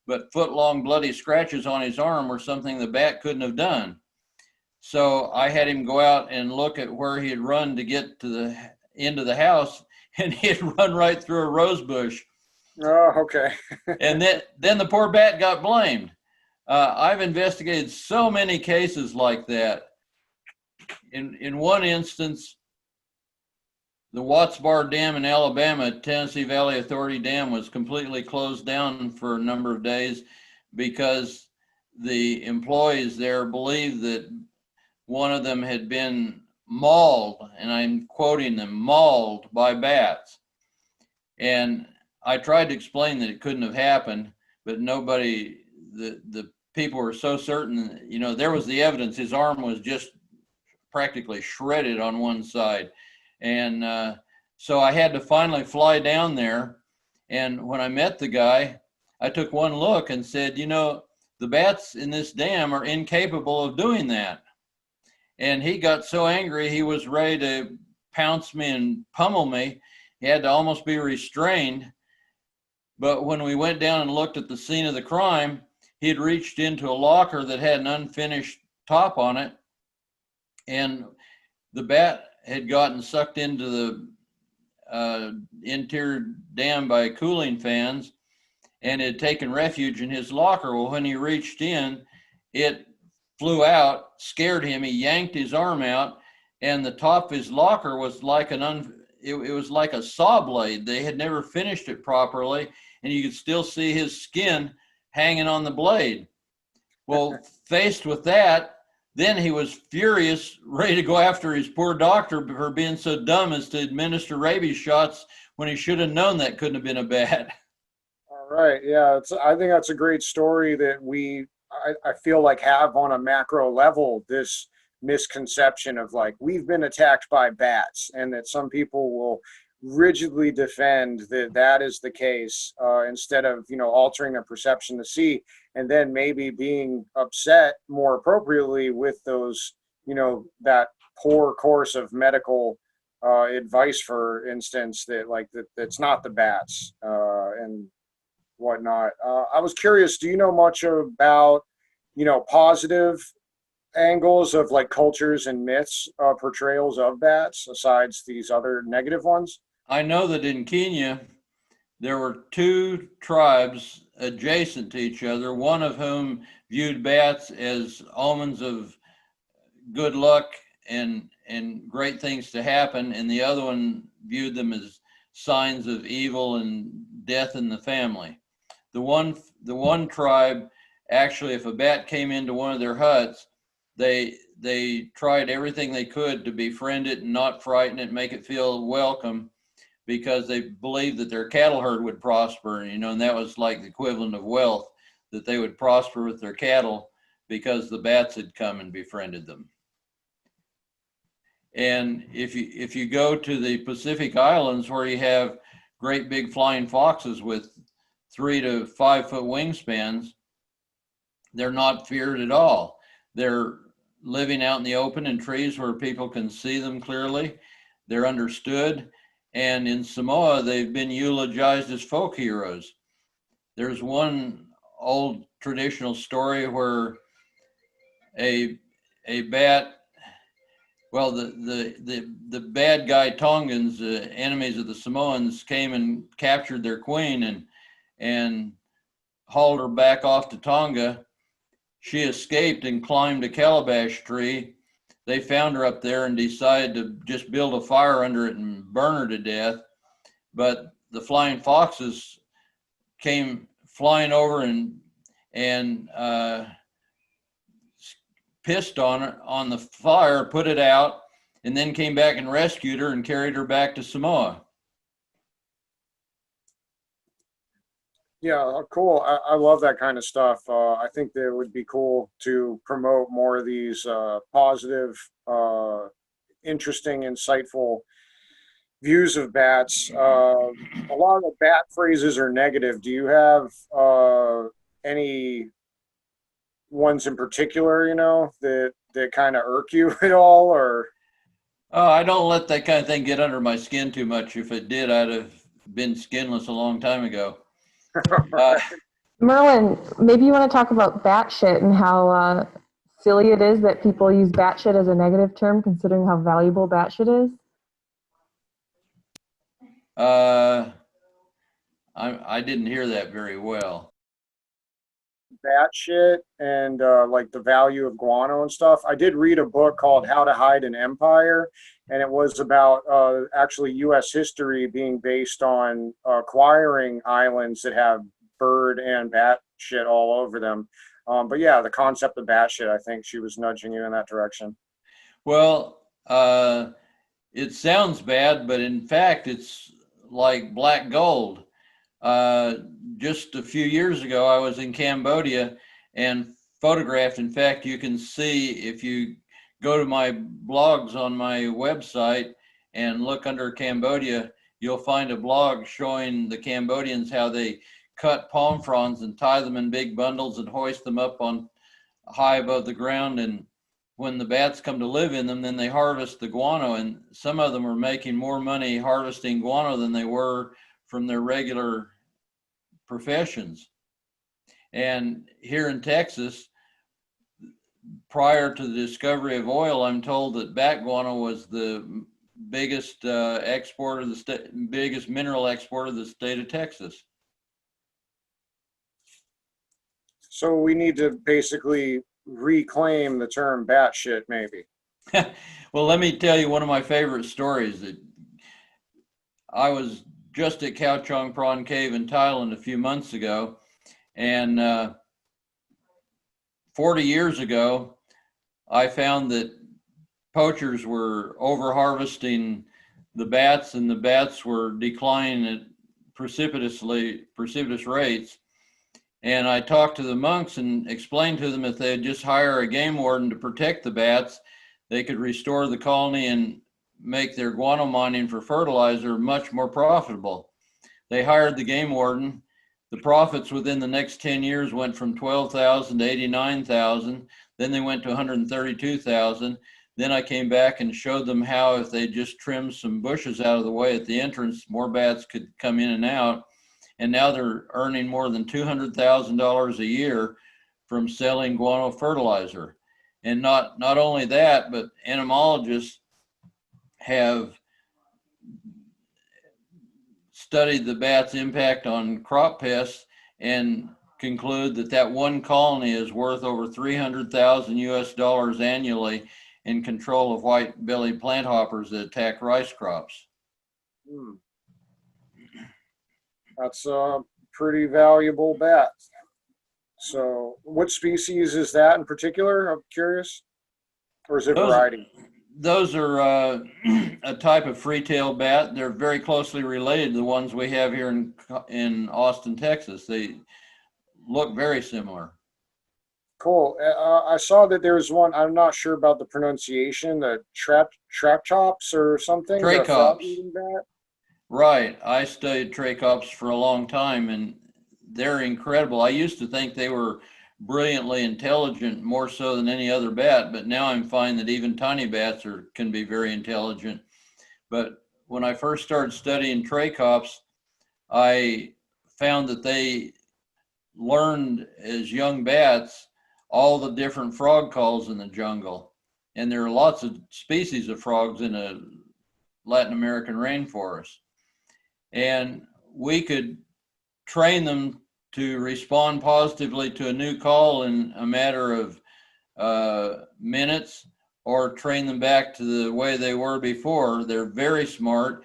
But foot-long bloody scratches on his arm were something the bat couldn't have done. So I had him go out and look at where he had run to get to the end of the house, and he had run right through a rose bush. Oh, okay. And then the poor bat got blamed. I've investigated so many cases like that. In one instance, the Watts Bar Dam in Alabama, Tennessee Valley Authority Dam, was completely closed down for a number of days because the employees there believed that one of them had been mauled, and I'm quoting them, mauled by bats. And I tried to explain that it couldn't have happened, but nobody, the people were so certain, there was the evidence. His arm was just practically shredded on one side. And so I had to finally fly down there. And when I met the guy, I took one look and said, the bats in this dam are incapable of doing that. And he got so angry, he was ready to pounce me and pummel me. He had to almost be restrained. But when we went down and looked at the scene of the crime, he had reached into a locker that had an unfinished top on it. And the bat had gotten sucked into the interior dam by cooling fans and had taken refuge in his locker. Well, when he reached in, it flew out, scared him. He yanked his arm out, and the top of his locker was like it was like a saw blade. They had never finished it properly, and you could still see his skin hanging on the blade. Well, faced with that, then he was furious, ready to go after his poor doctor for being so dumb as to administer rabies shots when he should have known that couldn't have been a bat. All right. Yeah, I think that's a great story that I feel like have on a macro level this misconception of like we've been attacked by bats, and that some people will rigidly defend that that is the case instead of altering their perception to see, and then maybe being upset more appropriately with those that poor course of medical advice, for instance, that's not the bats and whatnot. I was curious, do you know much about, positive angles of like cultures and myths, portrayals of bats besides these other negative ones? I know that in Kenya, there were two tribes adjacent to each other, one of whom viewed bats as omens of good luck and great things to happen, and the other one viewed them as signs of evil and death in the family. The one tribe, actually, if a bat came into one of their huts, they tried everything they could to befriend it and not frighten it, make it feel welcome, because they believed that their cattle herd would prosper, and that was like the equivalent of wealth, that they would prosper with their cattle because the bats had come and befriended them. And if you go to the Pacific Islands, where you have great big flying foxes with 3 to 5 foot wingspans, they're not feared at all. They're living out in the open in trees where people can see them clearly. They're understood. And in Samoa, they've been eulogized as folk heroes. There's one old traditional story where a bat, well, the bad guy Tongans, enemies of the Samoans, came and captured their queen and hauled her back off to Tonga. She escaped and climbed a calabash tree. They found her up there and decided to just build a fire under it and burn her to death. But the flying foxes came flying over and pissed on the fire, put it out, and then came back and rescued her and carried her back to Samoa. Yeah, cool. I love that kind of stuff. I think that it would be cool to promote more of these positive, interesting, insightful views of bats. A lot of the bat phrases are negative. Do you have any ones in particular, that kind of irk you at all, or? Oh, I don't let that kind of thing get under my skin too much. If it did, I'd have been skinless a long time ago. Merlin, maybe you want to talk about bat shit and how silly it is that people use bat shit as a negative term, considering how valuable bat shit is. I didn't hear that very well. Bat shit and like the value of guano and stuff. I did read a book called How to Hide an Empire, and it was about actually U.S. history being based on acquiring islands that have bird and bat shit all over them. But yeah, the concept of bat shit, I think she was nudging you in that direction. Well, it sounds bad, but in fact, it's like black gold. Just a few years ago, I was in Cambodia and photographed. In fact, you can see, if you go to my blogs on my website and look under Cambodia, you'll find a blog showing the Cambodians how they cut palm fronds and tie them in big bundles and hoist them up on high above the ground. And when the bats come to live in them, then they harvest the guano, and some of them are making more money harvesting guano than they were from their regular professions. And here in Texas, prior to the discovery of oil, I'm told that bat guano was the biggest exporter of the state, biggest mineral exporter of the state of Texas. So we need to basically reclaim the term bat shit, maybe. Well, let me tell you one of my favorite stories. That I was just at Khao Chong Pran Cave in Thailand a few months ago, and 40 years ago, I found that poachers were over harvesting the bats, and the bats were declining at precipitous rates. And I talked to the monks and explained to them if they'd just hire a game warden to protect the bats, they could restore the colony and make their guano mining for fertilizer much more profitable. They hired the game warden. The profits within the next 10 years went from 12,000 to 89,000. Then they went to 132,000. Then I came back and showed them how if they just trimmed some bushes out of the way at the entrance, more bats could come in and out. And now they're earning more than $200,000 a year from selling guano fertilizer. And not only that, but entomologists have studied the bat's impact on crop pests and conclude that that one colony is worth over 300,000 US dollars annually in control of white-bellied planthoppers that attack rice crops. That's a pretty valuable bat. So what species is that in particular? I'm curious. Or is it variety? Those are a type of free-tailed bat. They're very closely related to the ones we have here in Austin, Texas. They look very similar. Cool. I saw that there's one, I'm not sure about the pronunciation, the trap chops or something. The Trachops. frog-eating bat. Right. I studied trachops for a long time, and they're incredible. I used to think they were brilliantly intelligent, more so than any other bat, but now I'm finding that even tiny bats can be very intelligent. But when I first started studying trachops, I found that they learned as young bats all the different frog calls in the jungle. And there are lots of species of frogs in a Latin American rainforest. And we could train them to respond positively to a new call in a matter of minutes, or train them back to the way they were before. They're very smart.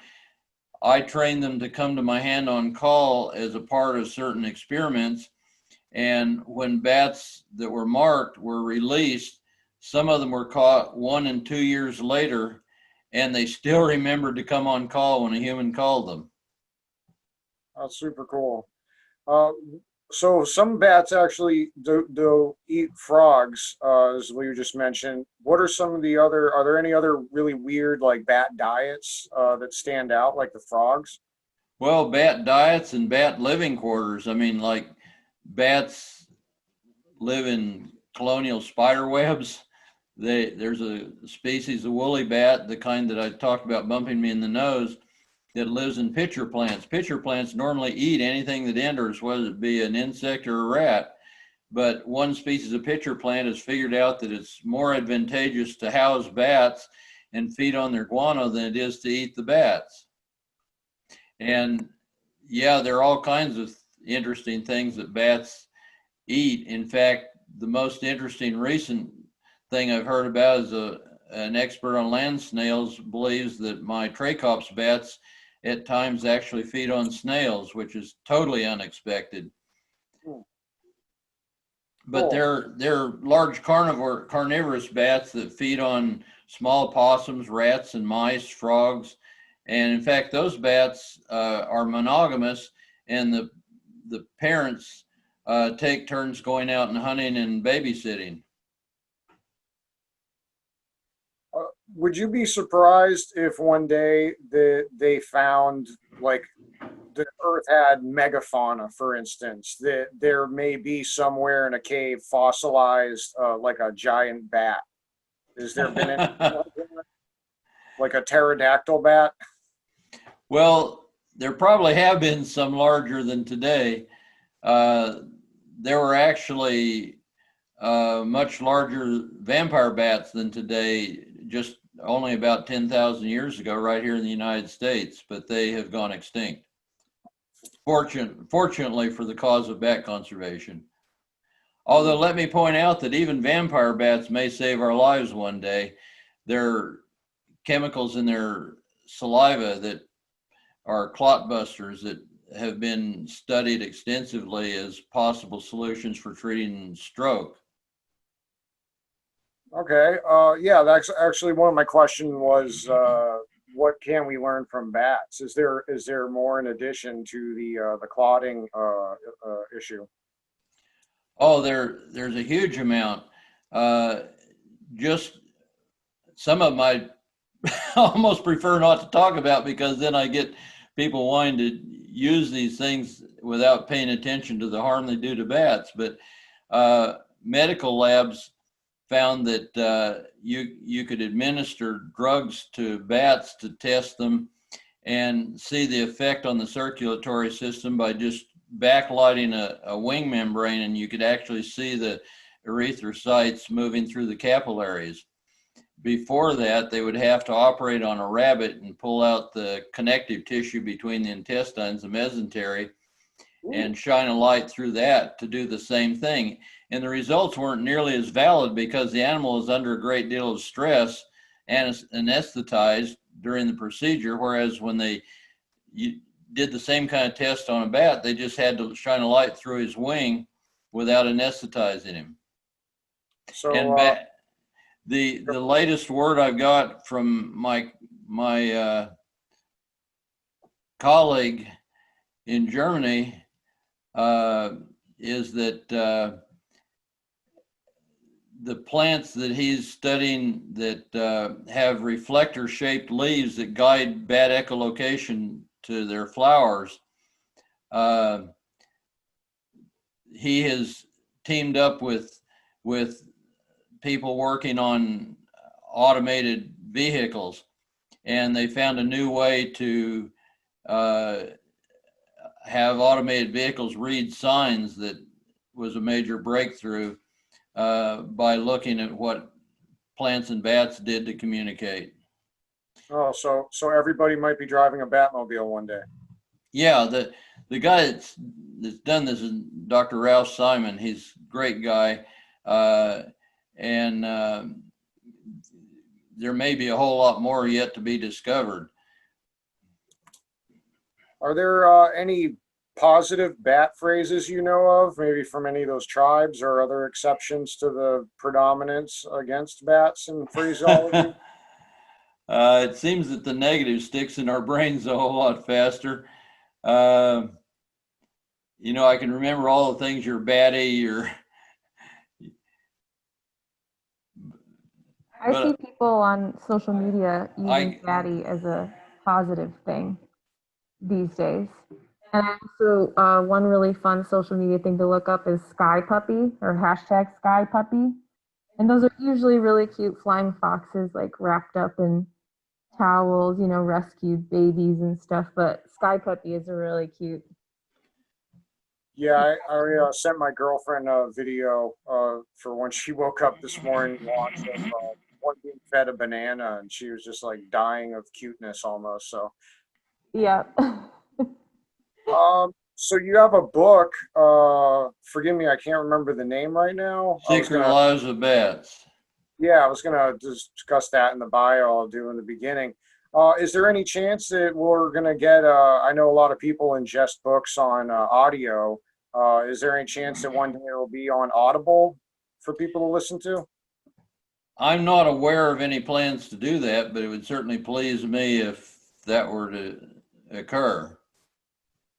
I trained them to come to my hand on call as a part of certain experiments. And when bats that were marked were released, some of them were caught 1 and 2 years later, and they still remembered to come on call when a human called them. That's super cool. So some bats actually do eat frogs, as you just mentioned. What are some of the other, are there any other really weird like bat diets that stand out like the frogs? Well, bat diets and bat living quarters. I mean, like bats live in colonial spider webs. There's a species of woolly bat, the kind that I talked about bumping me in the nose, that lives in pitcher plants. Pitcher plants normally eat anything that enters, whether it be an insect or a rat. But one species of pitcher plant has figured out that it's more advantageous to house bats and feed on their guano than it is to eat the bats. And yeah, there are all kinds of interesting things that bats eat. In fact, the most interesting recent thing I've heard about is an expert on land snails believes that my Trachops bats at times actually feed on snails, which is totally unexpected. But they're large carnivorous bats that feed on small possums, rats, and mice, frogs. And in fact, those bats are monogamous, and the parents take turns going out and hunting and babysitting. Would you be surprised if one day they found like the Earth had megafauna, for instance, that there may be somewhere in a cave fossilized like a giant bat? Has there been anything like that? Like a pterodactyl bat? Well, there probably have been some larger than today. There were actually much larger vampire bats than today, just only about 10,000 years ago, right here in the United States, but they have gone extinct. Fortunately for the cause of bat conservation. Although let me point out that even vampire bats may save our lives one day. There are chemicals in their saliva that are clot busters that have been studied extensively as possible solutions for treating stroke. Okay. Yeah, that's actually one of my questions was what can we learn from bats? Is there more in addition to the clotting issue? Oh, there's a huge amount. Just some of them I almost prefer not to talk about, because then I get people wanting to use these things without paying attention to the harm they do to bats. But medical labs found that you could administer drugs to bats to test them and see the effect on the circulatory system by just backlighting a wing membrane, and you could actually see the erythrocytes moving through the capillaries. Before that, they would have to operate on a rabbit and pull out the connective tissue between the intestines, the mesentery, and shine a light through that to do the same thing. And the results weren't nearly as valid because the animal is under a great deal of stress and anesthetized during the procedure, whereas when you did the same kind of test on a bat, they just had to shine a light through his wing without anesthetizing him. So And the latest word I've got from my colleague in Germany is that the plants that he's studying that have reflector-shaped leaves that guide bat echolocation to their flowers, he has teamed up with people working on automated vehicles, and they found a new way to have automated vehicles read signs that was a major breakthrough by looking at what plants and bats did to communicate. oh, so everybody might be driving a Batmobile one day. Yeah, the guy that's done this is Dr. Ralph Simon. He's a great guy, and there may be a whole lot more yet to be discovered. Are there any positive bat phrases you know of, maybe from any of those tribes, or other exceptions to the predominance against bats in phraseology? It seems that the negative sticks in our brains a whole lot faster. I can remember all the things you're batty, I see people on social media using batty as a positive thing these days. And also, one really fun social media thing to look up is Sky Puppy or hashtag Sky Puppy. And those are usually really cute flying foxes, like wrapped up in towels, rescued babies and stuff. But Sky Puppy is a really cute. Yeah, I sent my girlfriend a video for when she woke up this morning, watched one being fed a banana, and she was just like dying of cuteness almost. So, Yeah. so you have a book. Forgive me, I can't remember the name right now. Secret Lives of Bats. Yeah, I was gonna discuss that in the bio. I'll do in the beginning. Is there any chance that we're gonna get? I know a lot of people ingest books on audio. Is there any chance that one day it will be on Audible for people to listen to? I'm not aware of any plans to do that, but it would certainly please me if that were to occur.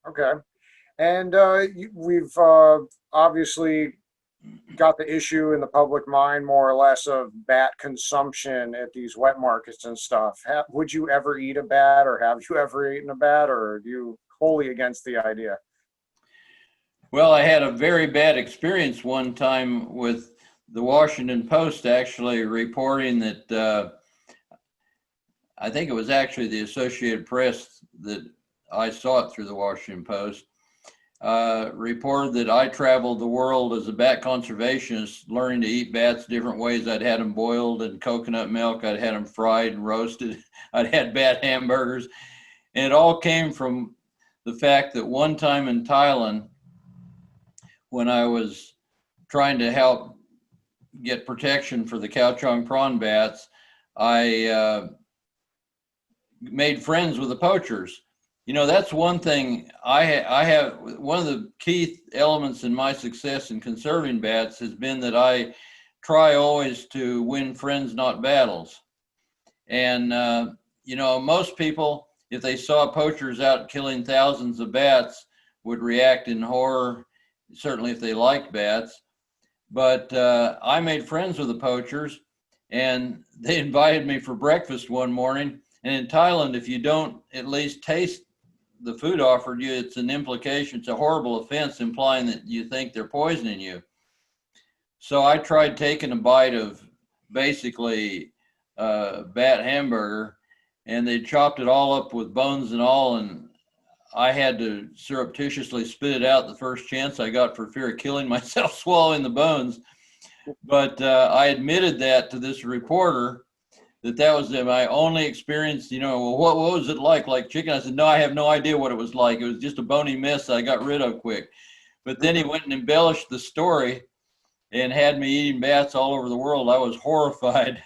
Okay. And we've obviously got the issue in the public mind, more or less, of bat consumption at these wet markets and stuff. Would you ever eat a bat, or have you ever eaten a bat, or are you wholly against the idea? Well, I had a very bad experience one time with the Washington Post actually reporting that I think it was actually the Associated Press that I saw it through the Washington Post, reported that I traveled the world as a bat conservationist, learning to eat bats different ways. I'd had them boiled in coconut milk. I'd had them fried and roasted. I'd had bat hamburgers. And it all came from the fact that one time in Thailand, when I was trying to help get protection for the Khao Chong prawn bats, I made friends with the poachers. That's one thing I have. One of the key elements in my success in conserving bats has been that I try always to win friends, not battles. And, most people, if they saw poachers out killing thousands of bats, would react in horror, certainly if they liked bats. But I made friends with the poachers, and they invited me for breakfast one morning. And in Thailand, if you don't at least taste the food offered you, it's an implication, it's a horrible offense implying that you think they're poisoning you. So I tried taking a bite of basically bat hamburger, and they chopped it all up with bones and all, and I had to surreptitiously spit it out the first chance I got for fear of killing myself swallowing the bones. But I admitted that to this reporter, that was my only experience. Well, what was it like chicken? I said, no, I have no idea what it was like. It was just a bony mess I got rid of quick. But then he went and embellished the story and had me eating bats all over the world. I was horrified.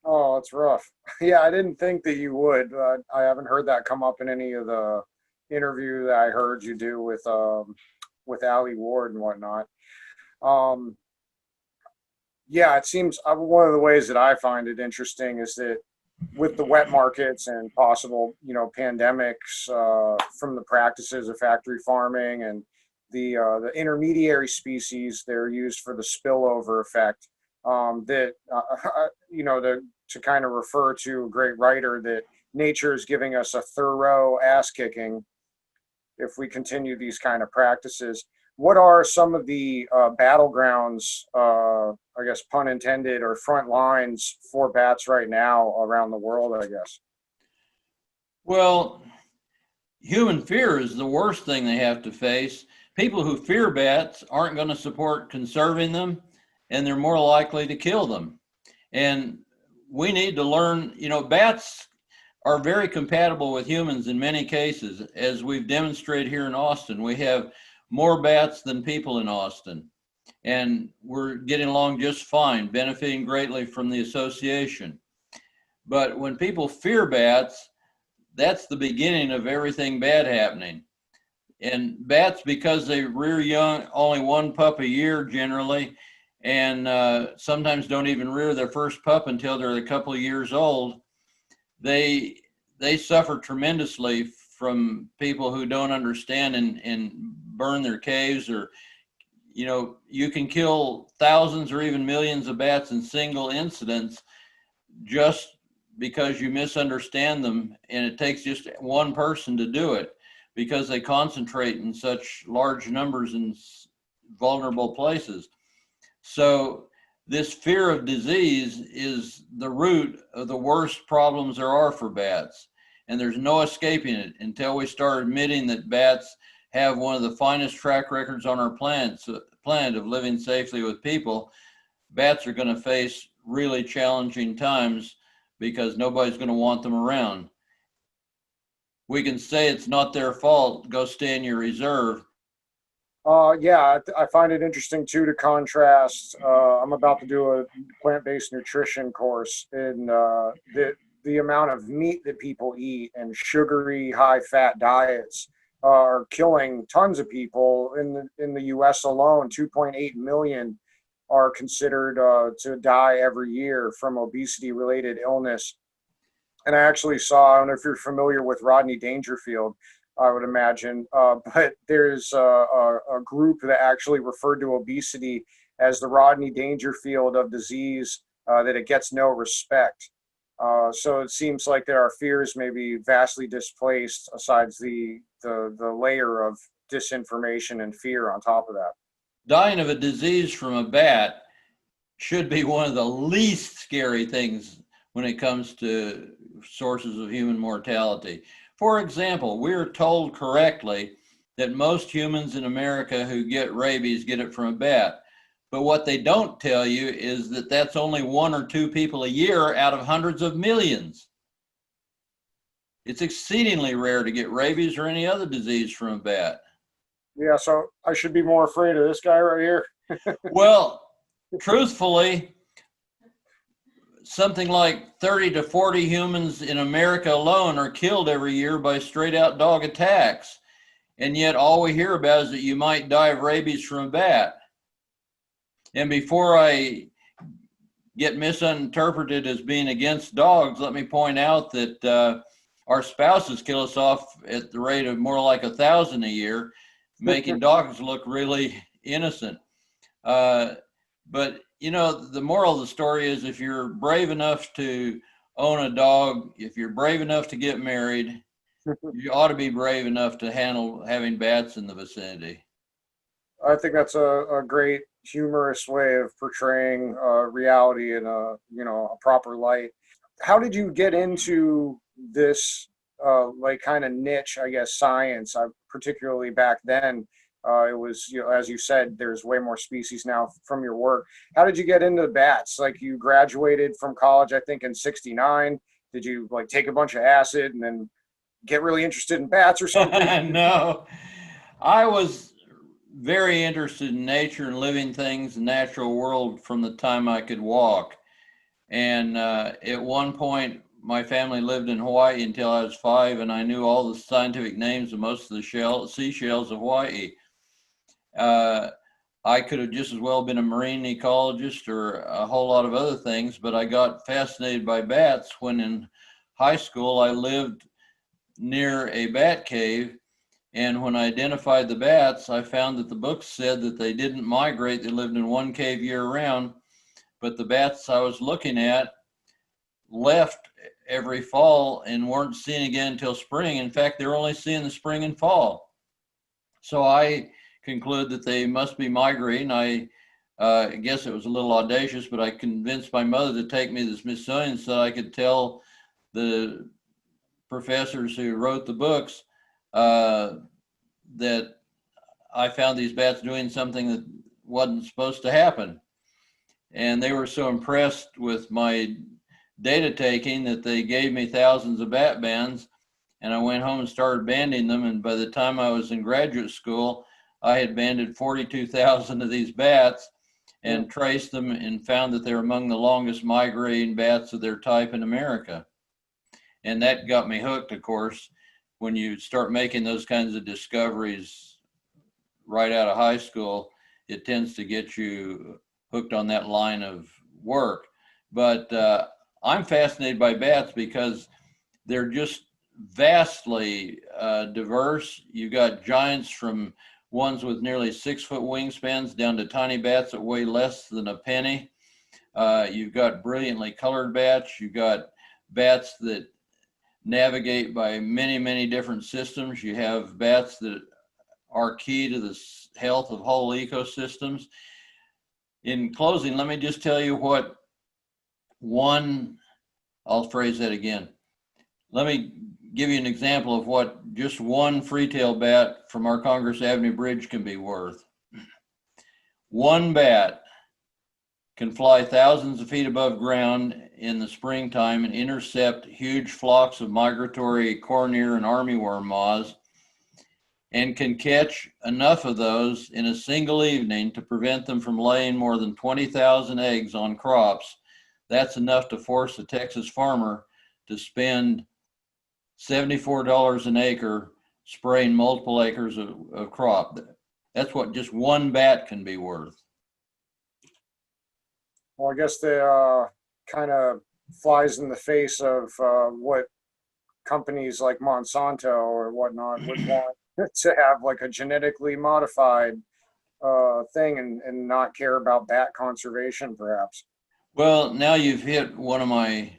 Oh, it's rough. Yeah, I didn't think that you would. I haven't heard that come up in any of the interview that I heard you do with Ali Ward and whatnot. Um, yeah, it seems one of the ways that I find it interesting is that with the wet markets and possible, pandemics from the practices of factory farming and the intermediary species that are used for the spillover effect, that to kind of refer to a great writer that nature is giving us a thorough ass kicking if we continue these kind of practices. What are some of the battlegrounds, I guess, pun intended, or front lines for bats right now around the world, I guess? Well, human fear is the worst thing they have to face. People who fear bats aren't going to support conserving them, and they're more likely to kill them. And we need to learn, bats are very compatible with humans in many cases. As we've demonstrated here in Austin, we have more bats than people in Austin, and we're getting along just fine, benefiting greatly from the association. But when people fear bats, that's the beginning of everything bad happening. And bats, because they rear young, only one pup a year generally, and sometimes don't even rear their first pup until they're a couple of years old, they suffer tremendously from people who don't understand and burn their caves, or you can kill thousands or even millions of bats in single incidents just because you misunderstand them, and it takes just one person to do it because they concentrate in such large numbers in vulnerable places. So this fear of disease is the root of the worst problems there are for bats, and there's no escaping it until we start admitting that bats have one of the finest track records on our planet of living safely with people. Bats are going to face really challenging times because nobody's going to want them around. We can say it's not their fault, go stay in your reserve. Yeah, I find it interesting too to contrast. I'm about to do a plant-based nutrition course, and the amount of meat that people eat and sugary, high-fat diets are killing tons of people. In the U.S. alone, 2.8 million are considered to die every year from obesity-related illness. And I actually saw, I don't know if you're familiar with Rodney Dangerfield, I would imagine, but there's a group that actually referred to obesity as the Rodney Dangerfield of disease, that it gets no respect. So it seems like there are fears maybe vastly displaced, aside the layer of disinformation and fear on top of that. Dying of a disease from a bat should be one of the least scary things when it comes to sources of human mortality. For example, we're told correctly that most humans in America who get rabies get it from a bat. But what they don't tell you is that that's only 1 or 2 people a year out of hundreds of millions. It's exceedingly rare to get rabies or any other disease from a bat. Yeah, so I should be more afraid of this guy right here. Well, truthfully, something like 30 to 40 humans in America alone are killed every year by straight out dog attacks. And yet all we hear about is that you might die of rabies from a bat. And before I get misinterpreted as being against dogs, let me point out that our spouses kill us off at the rate of more like 1,000 a year, making dogs look really innocent. But the moral of the story is, if you're brave enough to own a dog, if you're brave enough to get married, you ought to be brave enough to handle having bats in the vicinity. I think that's a great humorous way of portraying reality in a, you know, a proper light. How did you get into this like kind of niche, I guess, science? Particularly back then, it was, you know, as you said, there's way more species now from your work. How did you get into bats? Like, you graduated from college, I think, in '69. Did you like take a bunch of acid and then get really interested in bats or something? No, I was very interested in nature and living things, the natural world from the time I could walk. And at one point, my family lived in Hawaii until I was 5, and I knew all the scientific names of most of the seashells of Hawaii. I could have just as well been a marine ecologist or a whole lot of other things, but I got fascinated by bats when in high school I lived near a bat cave. And when I identified the bats, I found that the books said that they didn't migrate. They lived in one cave year round. But the bats I was looking at left every fall and weren't seen again until spring. In fact, they're only seen in the spring and fall. So I conclude that they must be migrating. I guess it was a little audacious, but I convinced my mother to take me to the Smithsonian so I could tell the professors who wrote the books that I found these bats doing something that wasn't supposed to happen. And they were so impressed with my data taking that they gave me thousands of bat bands, and I went home and started banding them. And by the time I was in graduate school, I had banded 42,000 of these bats and traced them and found that they're among the longest migrating bats of their type in America. And that got me hooked, of course. When you start making those kinds of discoveries right out of high school, it tends to get you hooked on that line of work. But I'm fascinated by bats because they're just vastly diverse. You've got giants from ones with nearly 6-foot wingspans down to tiny bats that weigh less than a penny. You've got brilliantly colored bats. You've got bats that navigate by many, many different systems. You have bats that are key to the health of whole ecosystems. In closing, let me just tell you what I'll phrase that again. Let me give you an example of what just one free-tailed bat from our Congress Avenue Bridge can be worth. One bat can fly thousands of feet above ground in the springtime and intercept huge flocks of migratory corn ear and armyworm moths, and can catch enough of those in a single evening to prevent them from laying more than 20,000 eggs on crops. That's enough to force a Texas farmer to spend $74 an acre spraying multiple acres of crop. That's what just one bat can be worth. Well, I guess they kind of flies in the face of what companies like Monsanto or whatnot would want to have, like a genetically modified thing, and not care about bat conservation, perhaps. Well, now you've hit one of my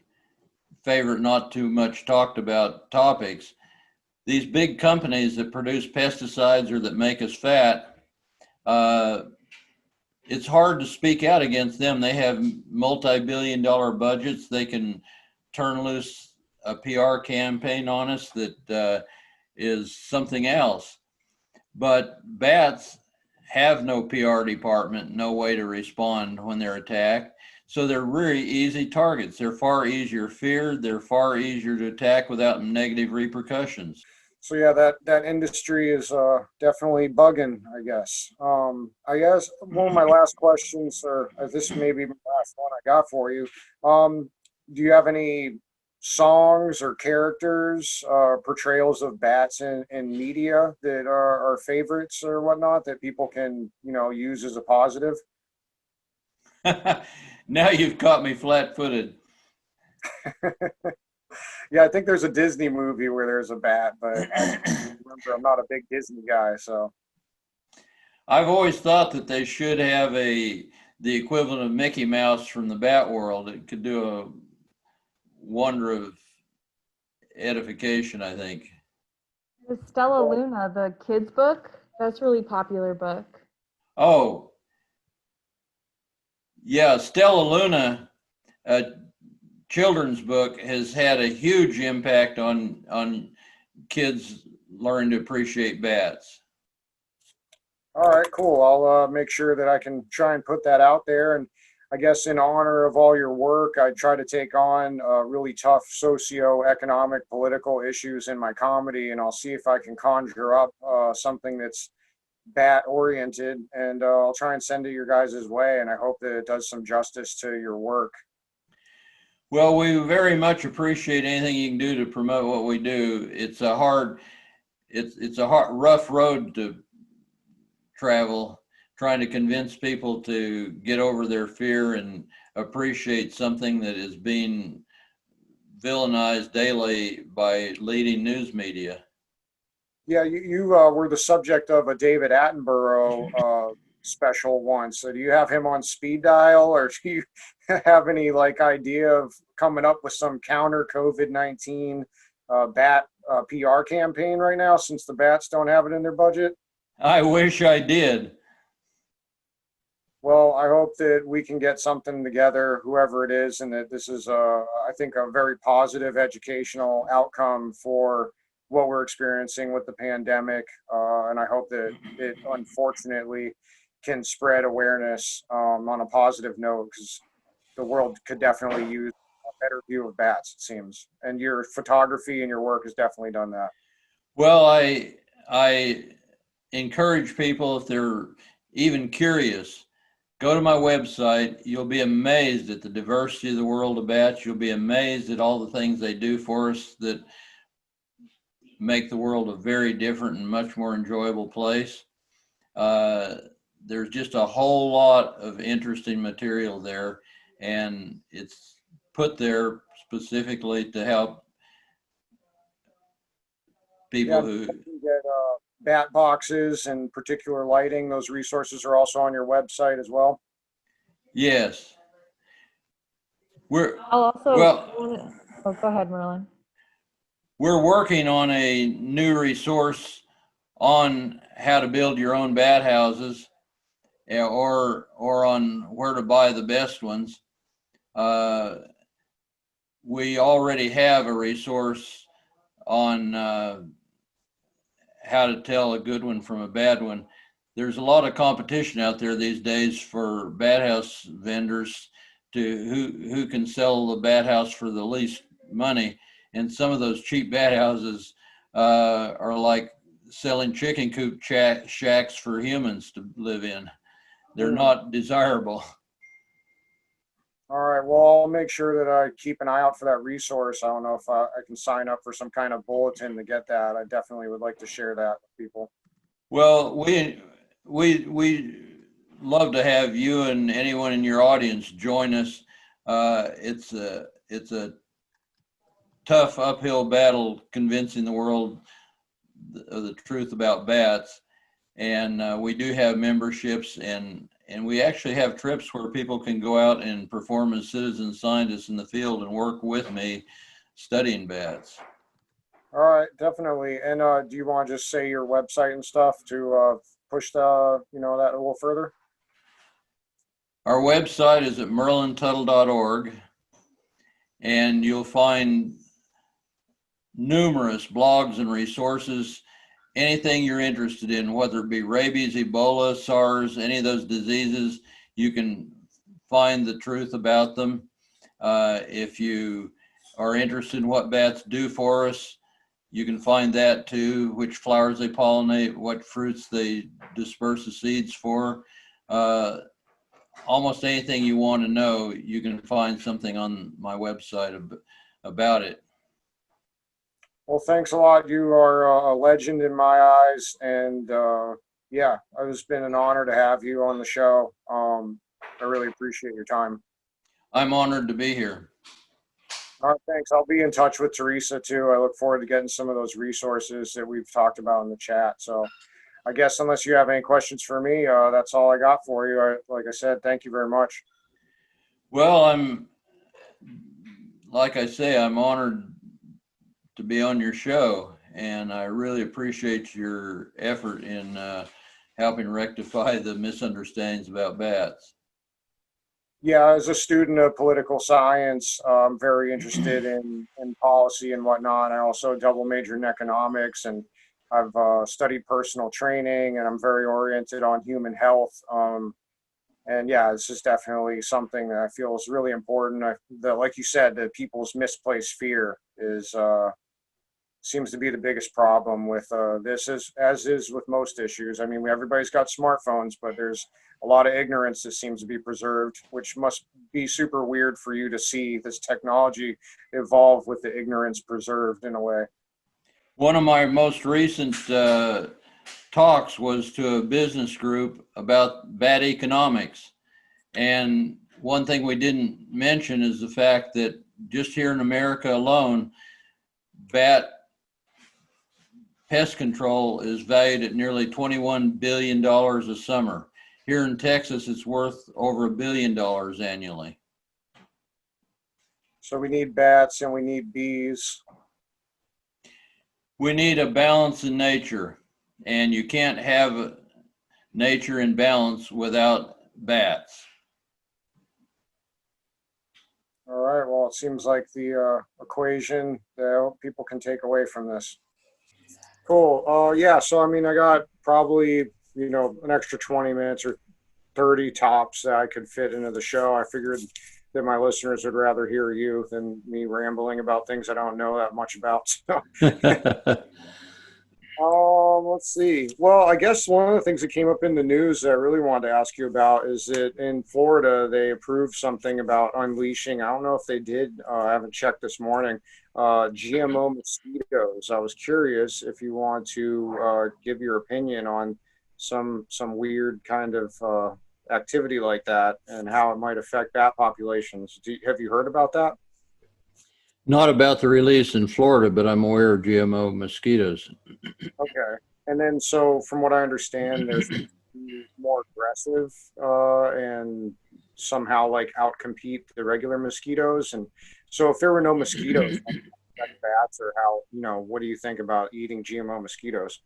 favorite, not too much talked about topics. These big companies that produce pesticides or that make us fat, it's hard to speak out against them. They have multi-billion-dollar budgets. They can turn loose a PR campaign on us that is something else. But bats have no PR department, no way to respond when they're attacked. So they're really easy targets. They're far easier feared. They're far easier to attack without negative repercussions. So yeah, that industry is definitely bugging, I guess. I guess one of my last questions, or this may be my last one I got for you. Do you have any songs or characters, portrayals of bats in media that are favorites or whatnot that people can, you know, use as a positive? Now you've caught me flat-footed. Yeah, I think there's a Disney movie where there's a bat, but I remember I'm not a big Disney guy, so. I've always thought that they should have the equivalent of Mickey Mouse from the bat world. It could do a wonder of edification, I think. The Stella Luna, the kids book, that's a really popular book. Oh, Yeah, Stella Luna, a children's book, has had a huge impact on kids learning to appreciate bats. All right, cool. I'll make sure that I can try and put that out there. And I guess in honor of all your work, I try to take on really tough socio-economic, political issues in my comedy, and I'll see if I can conjure up something that's bat oriented, and I'll try and send it your guys' way. And I hope that it does some justice to your work. Well, we very much appreciate anything you can do to promote what we do. It's a hard, rough road to travel, trying to convince people to get over their fear and appreciate something that is being villainized daily by leading news media. Yeah, you were the subject of a David Attenborough special once. So do you have him on speed dial, or do you have any like idea of coming up with some counter COVID-19 bat PR campaign right now, since the bats don't have it in their budget? I wish I did. Well, I hope that we can get something together, whoever it is, and that this is, I think, a very positive educational outcome for what we're experiencing with the pandemic. And I hope that it, unfortunately, can spread awareness on a positive note, because the world could definitely use a better view of bats, it seems. And your photography and your work has definitely done that. Well, I encourage people, if they're even curious, go to my website. You'll be amazed at the diversity of the world of bats. You'll be amazed at all the things they do for us that make the world a very different and much more enjoyable place. There's just a whole lot of interesting material there, and it's put there specifically to help people Yeah, who, you can get bat boxes and particular lighting. Those resources are also on your website as well. yes. We're, I'll also, well, oh, go ahead, Merlin. we're working on a new resource on how to build your own bat houses, or on where to buy the best ones. We already have a resource on how to tell a good one from a bad one. There's a lot of competition out there these days for bat house vendors to who can sell the bat house for the least money. And some of those cheap bat houses are like selling chicken coop shacks for humans to live in. They're not desirable. All right. Well, I'll make sure that I keep an eye out for that resource. I don't know if I can sign up for some kind of bulletin to get that. I definitely would like to share that with people. Well, we love to have you and anyone in your audience join us. It's a tough uphill battle convincing the world of the truth about bats, and we do have memberships, and we actually have trips where people can go out and perform as citizen scientists in the field and work with me studying bats. All right, definitely. And do you want to just say your website and stuff to push the that a little further? Our website is at merlintuttle.org, and you'll find numerous blogs and resources, anything you're interested in, whether it be rabies, Ebola, SARS, any of those diseases, you can find the truth about them. If you are interested in what bats do for us, you can find that too, which flowers they pollinate, what fruits they disperse the seeds for. Almost anything you want to know, you can find something on my website about it. Well, thanks a lot. You are a legend in my eyes, and yeah, it's been an honor to have you on the show. I really appreciate your time. I'm honored to be here. All right, thanks. I'll be in touch with Teresa too. I look forward to getting some of those resources that we've talked about in the chat. So I guess unless you have any questions for me, that's all I got for you. Like I said, thank you very much. Well, like I say, I'm honored to be on your show, and I really appreciate your effort in helping rectify the misunderstandings about bats. Yeah, as a student of political science, I'm very interested in policy and whatnot. I also double major in economics, and I've studied personal training, and I'm very oriented on human health. And yeah, this is definitely something that I feel is really important. That, like you said, that people's misplaced fear is seems to be the biggest problem with this, as is with most issues. I mean, everybody's got smartphones, but there's a lot of ignorance that seems to be preserved, which must be super weird for you to see this technology evolve with the ignorance preserved in a way. One of my most recent talks was to a business group about bad economics. And one thing we didn't mention is the fact that just here in America alone, bat pest control is valued at nearly $21 billion a summer. Here in Texas, it's worth over $1 billion annually. So we need bats and we need bees. We need a balance in nature, and you can't have nature in balance without bats. All right. Well, it seems like the equation that people can take away from this. Cool. Yeah. So, I mean, I got probably, an extra 20 minutes or 30 tops that I could fit into the show. I figured that my listeners would rather hear you than me rambling about things I don't know that much about. So, let's see. Well, I guess one of the things that came up in the news that I really wanted to ask you about is that in Florida, they approved something about unleashing. I don't know if they did. I haven't checked this morning. GMO mosquitoes. I was curious if you want to give your opinion on some weird kind of activity like that and how it might affect bat populations. Have you heard about that? Not about the release in Florida, but I'm aware of GMO mosquitoes. Okay. And then, so from what I understand, there's more aggressive and somehow like outcompete the regular mosquitoes. And so, if there were no mosquitoes, how would that affect bats, or how, what do you think about eating GMO mosquitoes?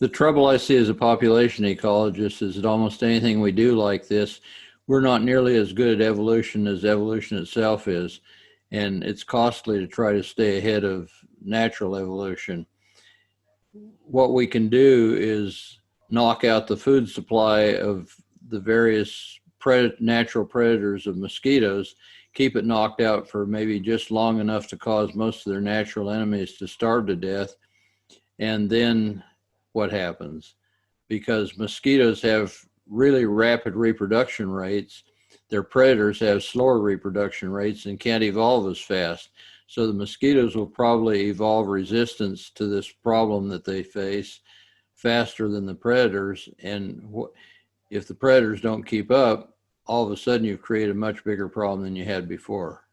The trouble I see as a population ecologist is that almost anything we do like this, we're not nearly as good at evolution as evolution itself is. And it's costly to try to stay ahead of natural evolution. What we can do is knock out the food supply of the various natural predators of mosquitoes, keep it knocked out for maybe just long enough to cause most of their natural enemies to starve to death. And then what happens? Because mosquitoes have really rapid reproduction rates, their predators have slower reproduction rates and can't evolve as fast. So the mosquitoes will probably evolve resistance to this problem that they face faster than the predators. And if the predators don't keep up, all of a sudden you've created a much bigger problem than you had before.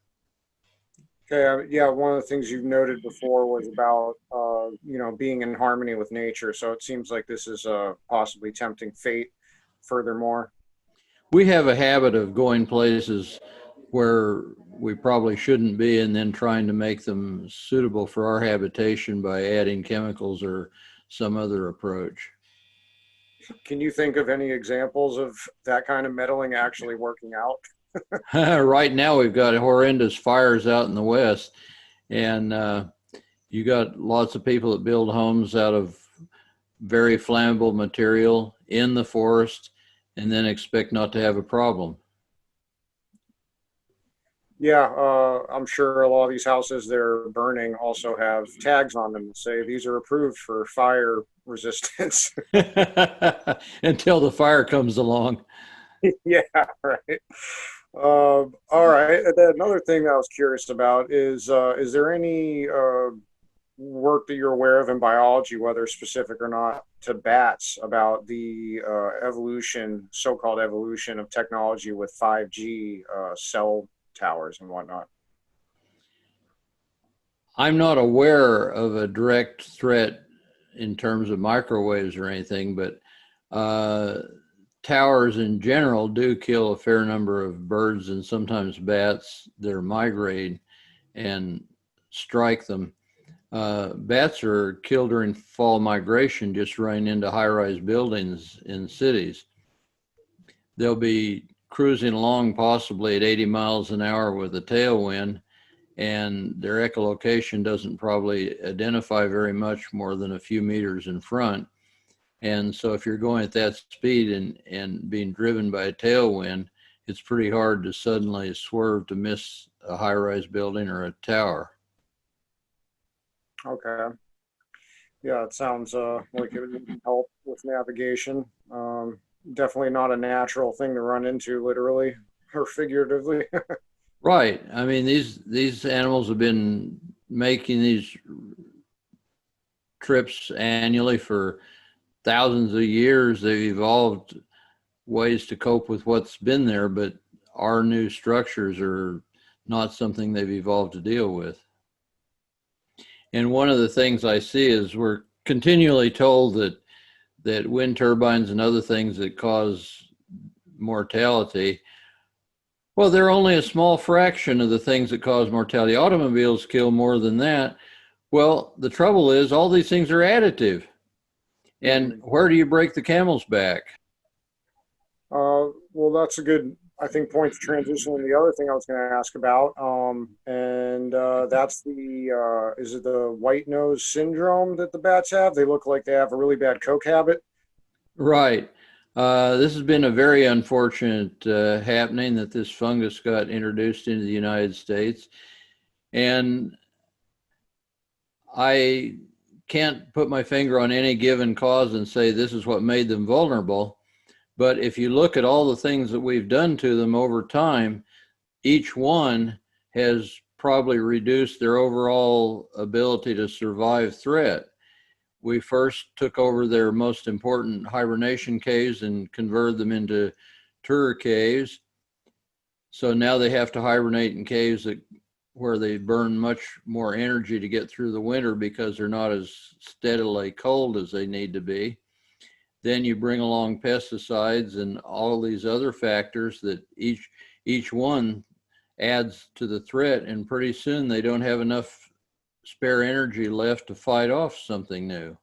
Okay, yeah, one of the things you've noted before was about, being in harmony with nature. So it seems like this is possibly tempting fate furthermore. We have a habit of going places where we probably shouldn't be and then trying to make them suitable for our habitation by adding chemicals or some other approach. Can you think of any examples of that kind of meddling actually working out? Right now we've got horrendous fires out in the West, and you got lots of people that build homes out of very flammable material in the forest and then expect not to have a problem. Yeah, I'm sure a lot of these houses they're burning also have tags on them that say these are approved for fire resistance. Until the fire comes along. Yeah, right. All right. And then another thing that I was curious about is there any work that you're aware of in biology, whether specific or not, to bats about the evolution, so-called evolution of technology with 5G cell towers and whatnot? I'm not aware of a direct threat in terms of microwaves or anything, but towers in general do kill a fair number of birds and sometimes bats that are migrating and strike them. Bats are killed during fall migration just running into high-rise buildings in cities. They'll be cruising along possibly at 80 miles an hour with a tailwind, and their echolocation doesn't probably identify very much more than a few meters in front. And so if you're going at that speed and being driven by a tailwind, it's pretty hard to suddenly swerve to miss a high-rise building or a tower. Okay. Yeah, it sounds like it would help with navigation. Definitely not a natural thing to run into, literally or figuratively. Right. I mean, these animals have been making these trips annually for thousands of years. They've evolved ways to cope with what's been there, but our new structures are not something they've evolved to deal with. And one of the things I see is we're continually told that wind turbines and other things that cause mortality, well, they're only a small fraction of the things that cause mortality. Automobiles kill more than that. Well, the trouble is all these things are additive. And where do you break the camel's back? Well, that's a good, I think, point to transition to the other thing I was going to ask about. That's is it the white nose syndrome that the bats have? They look like they have a really bad coke habit. Right. This has been a very unfortunate happening that this fungus got introduced into the United States. And I can't put my finger on any given cause and say this is what made them vulnerable. But if you look at all the things that we've done to them over time, each one has probably reduced their overall ability to survive threat. We first took over their most important hibernation caves and converted them into tour caves. So now they have to hibernate in caves where they burn much more energy to get through the winter because they're not as steadily cold as they need to be. Then you bring along pesticides and all these other factors that each one adds to the threat, and pretty soon they don't have enough spare energy left to fight off something new.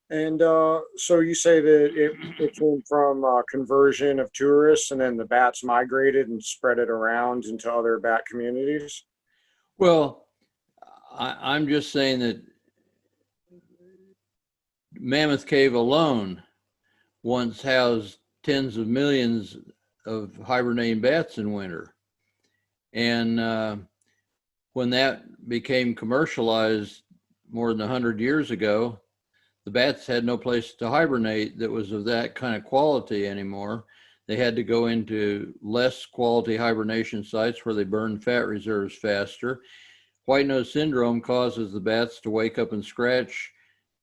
And so you say that it came from conversion of tourists, and then the bats migrated and spread it around into other bat communities? Well, I'm just saying that Mammoth Cave alone once housed tens of millions of hibernating bats in winter. And when that became commercialized more than 100 years ago, the bats had no place to hibernate that was of that kind of quality anymore. They had to go into less quality hibernation sites where they burn fat reserves faster. White nose syndrome causes the bats to wake up and scratch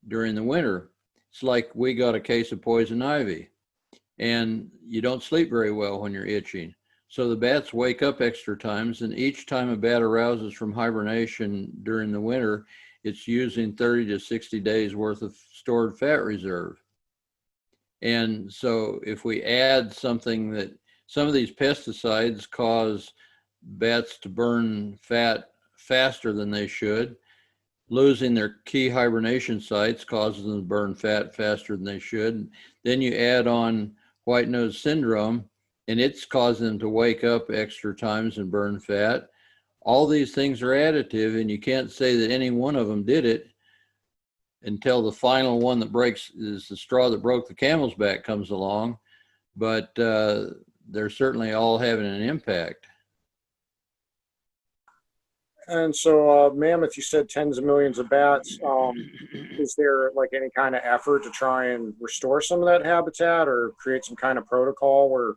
during the winter. It's like we got a case of poison ivy, and you don't sleep very well when you're itching. So the bats wake up extra times, and each time a bat arouses from hibernation during the winter, it's using 30 to 60 days worth of stored fat reserve. And so if we add something that some of these pesticides cause bats to burn fat faster than they should, losing their key hibernation sites causes them to burn fat faster than they should. Then you add on white nose syndrome, and it's causing them to wake up extra times and burn fat. All these things are additive, and you can't say that any one of them did it until the final one that breaks is the straw that broke the camel's back comes along. But they're certainly all having an impact. And so, Mammoth, you said tens of millions of bats. Is there like any kind of effort to try and restore some of that habitat or create some kind of protocol where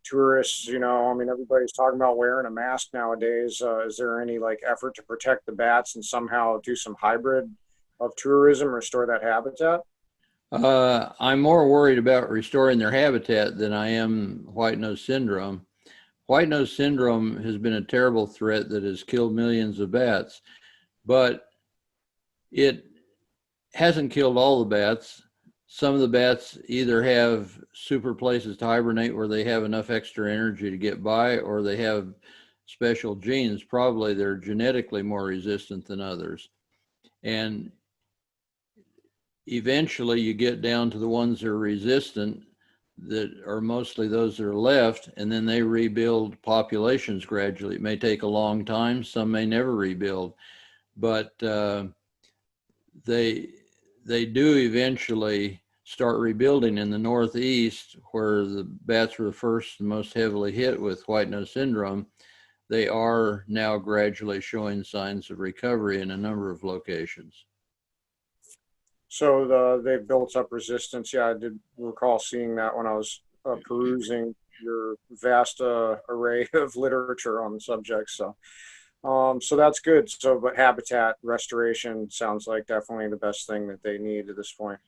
tourists, I mean, everybody's talking about wearing a mask nowadays. Is there any like effort to protect the bats and somehow do some hybrid of tourism, restore that habitat? I'm more worried about restoring their habitat than I am white nose syndrome. White nose syndrome has been a terrible threat that has killed millions of bats, but it hasn't killed all the bats. Some of the bats either have super places to hibernate where they have enough extra energy to get by, or they have special genes. Probably they're genetically more resistant than others. And eventually you get down to the ones that are resistant. that are mostly those that are left, and then they rebuild populations gradually. It may take a long time. Some may never rebuild, but they do eventually start rebuilding in the Northeast, where the bats were the first and most heavily hit with white nose syndrome. They are now gradually showing signs of recovery in a number of locations. So they've built up resistance. Yeah, I did recall seeing that when I was perusing your vast array of literature on the subject. So that's good. So, but habitat restoration sounds like definitely the best thing that they need at this point.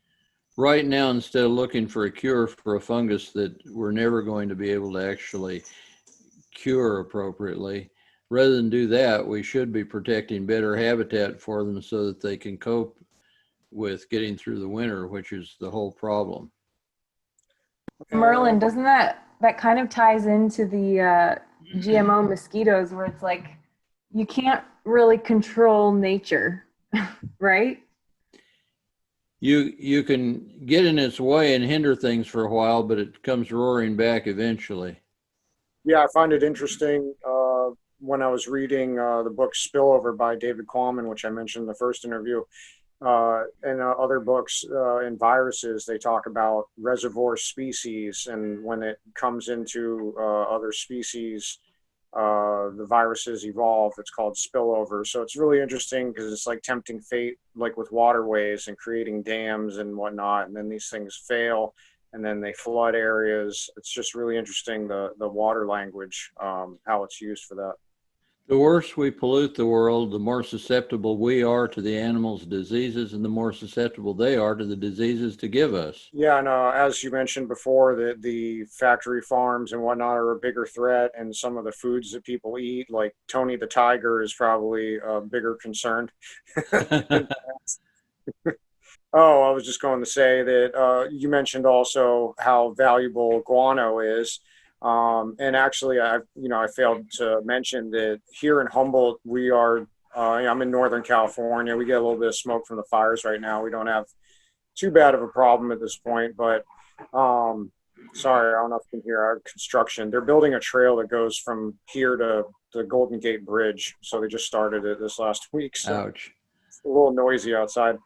Right now, instead of looking for a cure for a fungus that we're never going to be able to actually cure appropriately, rather than do that, we should be protecting better habitat for them so that they can cope with getting through the winter, which is the whole problem. Merlin, doesn't that kind of ties into the GMO mosquitoes, where it's like you can't really control nature, right? You can get in its way and hinder things for a while, but it comes roaring back eventually. Yeah, I find it interesting when I was reading the book Spillover by David Quammen, which I mentioned in the first interview, and other books in viruses, they talk about reservoir species, and when it comes into other species, the viruses evolve. It's called spillover. So it's really interesting because it's like tempting fate, like with waterways and creating dams and whatnot, and then these things fail, and then they flood areas. It's just really interesting, the water language, how it's used for that. The worse we pollute the world, the more susceptible we are to the animals' diseases, and the more susceptible they are to the diseases to give us. Yeah, and as you mentioned before, the factory farms and whatnot are a bigger threat, and some of the foods that people eat, like Tony the Tiger, is probably a bigger concern. Oh, I was just going to say that you mentioned also how valuable guano is. And actually, I failed to mention that here in Humboldt, we are, I'm in Northern California. We get a little bit of smoke from the fires right now. We don't have too bad of a problem at this point, but sorry, I don't know if you can hear our construction. They're building a trail that goes from here to the Golden Gate Bridge. So they just started it this last week. So Ouch. it's a little noisy outside.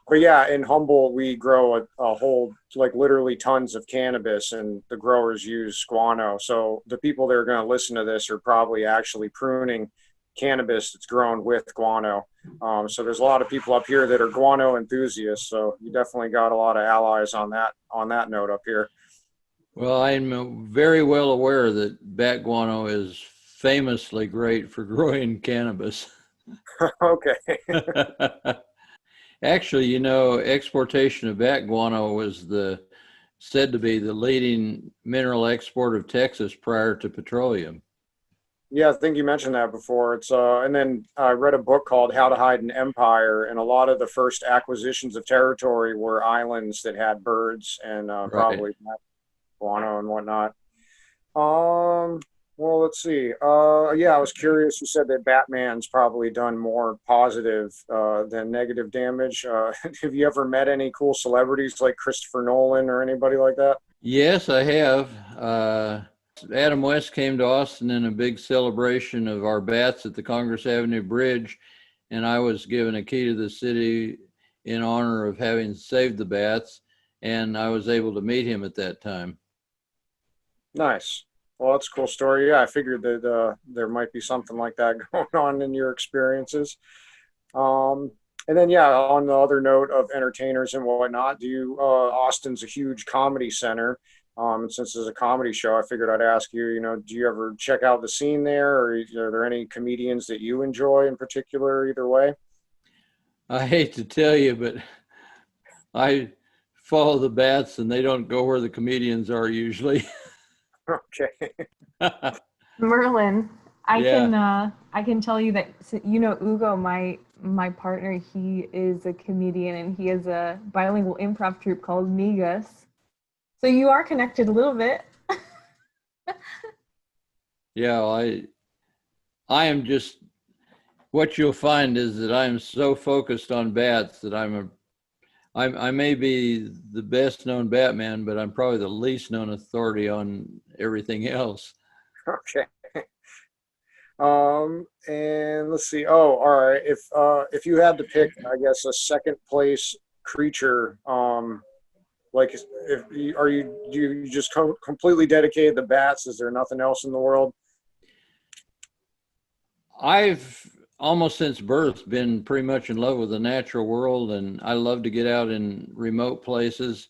But yeah, in Humboldt, we grow a whole, like literally tons of cannabis, and the growers use guano. So the people that are going to listen to this are probably actually pruning cannabis that's grown with guano. So there's a lot of people up here that are guano enthusiasts. So you definitely got a lot of allies on that note up here. Well, I'm very well aware that bat guano is famously great for growing cannabis. Okay. Actually, exportation of bat guano was said to be the leading mineral export of Texas prior to petroleum. Yeah, I think you mentioned that before. It's and then I read a book called How to Hide an Empire, and a lot of the first acquisitions of territory were islands that had birds and Right. probably guano and whatnot. Well, let's see. Yeah, I was curious. You said that Batman's probably done more positive than negative damage. Have you ever met any cool celebrities like Christopher Nolan or anybody like that? Yes, I have. Adam West came to Austin in a big celebration of our bats at the Congress Avenue Bridge, and I was given a key to the city in honor of having saved the bats, and I was able to meet him at that time. Nice. Well, that's a cool story. Yeah, I figured that there might be something like that going on in your experiences. And then, yeah, on the other note of entertainers and whatnot, Austin's a huge comedy center. And since it's a comedy show, I figured I'd ask you, do you ever check out the scene there, or are there any comedians that you enjoy in particular, either way? I hate to tell you, but I follow the bats and they don't go where the comedians are usually. Okay. Merlin, Yeah. I can tell you that Ugo, my partner, he is a comedian and he has a bilingual improv troupe called Migas. So you are connected a little bit. Yeah, I am just, what you'll find is that I am so focused on bats that I may be the best known Batman, but I'm probably the least known authority on everything else. Okay. And let's see. Oh, all right. If you had to pick, I guess, a second place creature, like if you, are you do you just completely dedicated to bats? Is there nothing else in the world? I've almost since birth been pretty much in love with the natural world, and I love to get out in remote places.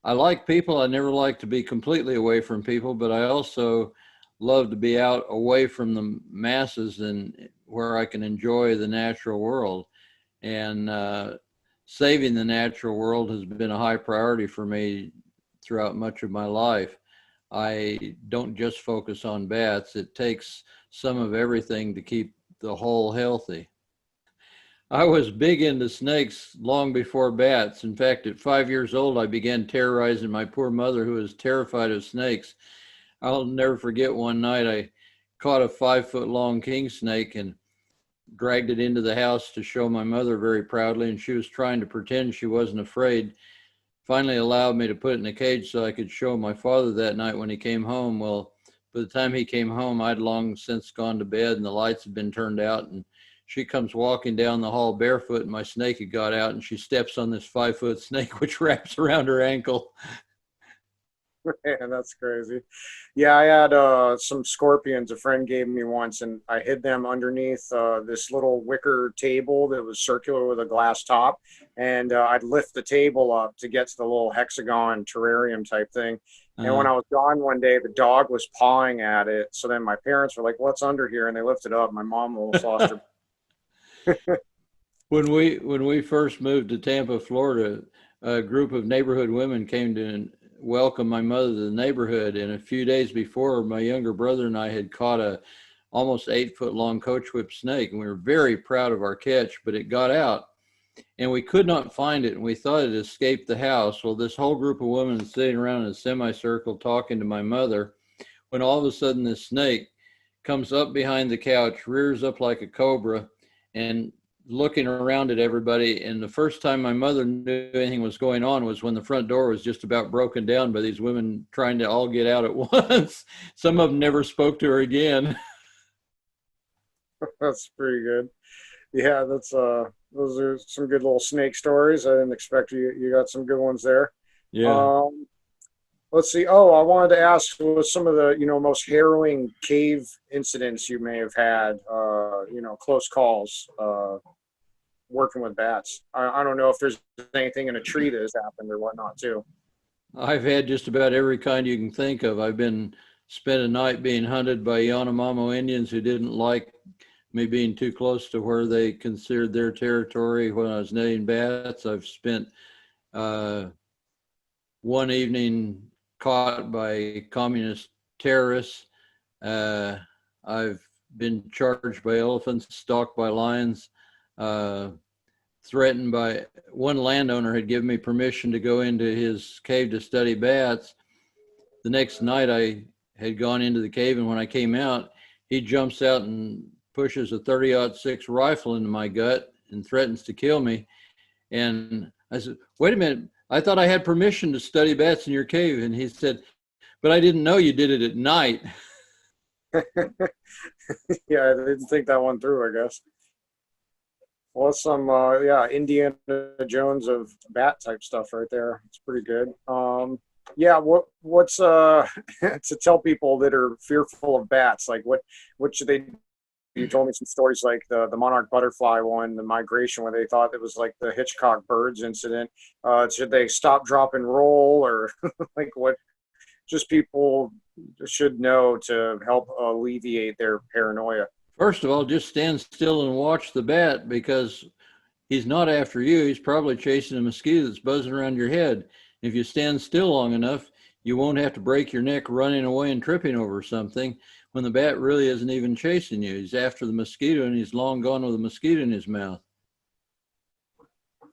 I like people. I never like to be completely away from people, but I also love to be out away from the masses and where I can enjoy the natural world. And saving the natural world has been a high priority for me throughout much of my life. I don't just focus on bats. It takes some of everything to keep the whole healthy. I was big into snakes long before bats. In fact, at 5 years old, I began terrorizing my poor mother, who was terrified of snakes. I'll never forget one night I caught a 5 foot long king snake and dragged it into the house to show my mother very proudly, and she was trying to pretend she wasn't afraid. Finally allowed me to put it in a cage so I could show my father that night when he came home. Well, by the time he came home, I'd long since gone to bed and the lights had been turned out, and she comes walking down the hall barefoot, and my snake had got out, and she steps on this 5 foot snake, which wraps around her ankle. Man, that's crazy. Yeah, I had some scorpions a friend gave me once, and I hid them underneath this little wicker table that was circular with a glass top. And I'd lift the table up to get to the little hexagon terrarium type thing. And when I was gone one day, the dog was pawing at it. So then my parents were like, "What's under here?" And they lifted it up. My mom almost lost her. When we first moved to Tampa, Florida, a group of neighborhood women came to welcome my mother to the neighborhood. And a few days before, my younger brother and I had caught a almost 8 foot long coach whip snake, and we were very proud of our catch. But it got out, and we could not find it, and we thought it escaped the house. Well, this whole group of women is sitting around in a semicircle talking to my mother, when all of a sudden this snake comes up behind the couch, rears up like a cobra, and looking around at everybody. And the first time my mother knew anything was going on was when the front door was just about broken down by these women trying to all get out at once. Some of them never spoke to her again. That's pretty good. Yeah, that's those are some good little snake stories. I didn't expect you got some good ones there. Yeah. Um, let's see. Oh, I wanted to ask what some of the most harrowing cave incidents you may have had. Close calls working with bats. I don't know if there's anything in a tree that has happened or whatnot too. I've had just about every kind you can think of. I've spent a night being hunted by Yanomamo Indians who didn't like me being too close to where they considered their territory when I was netting bats. I've spent one evening caught by communist terrorists. I've been charged by elephants, stalked by lions, threatened by one landowner had given me permission to go into his cave to study bats. The next night I had gone into the cave, and when I came out, he jumps out and pushes a 30-06 rifle into my gut and threatens to kill me. And I said, "Wait a minute, I thought I had permission to study bats in your cave." And he said, "But I didn't know you did it at night." Yeah, I didn't think that one through, I guess. Well, some Indiana Jones of bat type stuff right there. It's pretty good. Yeah, what's to tell people that are fearful of bats, like what should they? You told me some stories like the monarch butterfly one, the migration, where they thought it was like the Hitchcock birds incident. Should they stop, drop, and roll, or like what? Just people should know to help alleviate their paranoia. First of all, just stand still and watch the bat, because he's not after you. He's probably chasing a mosquito that's buzzing around your head. If you stand still long enough, you won't have to break your neck running away and tripping over something when the bat really isn't even chasing you. He's after the mosquito, and he's long gone with a mosquito in his mouth.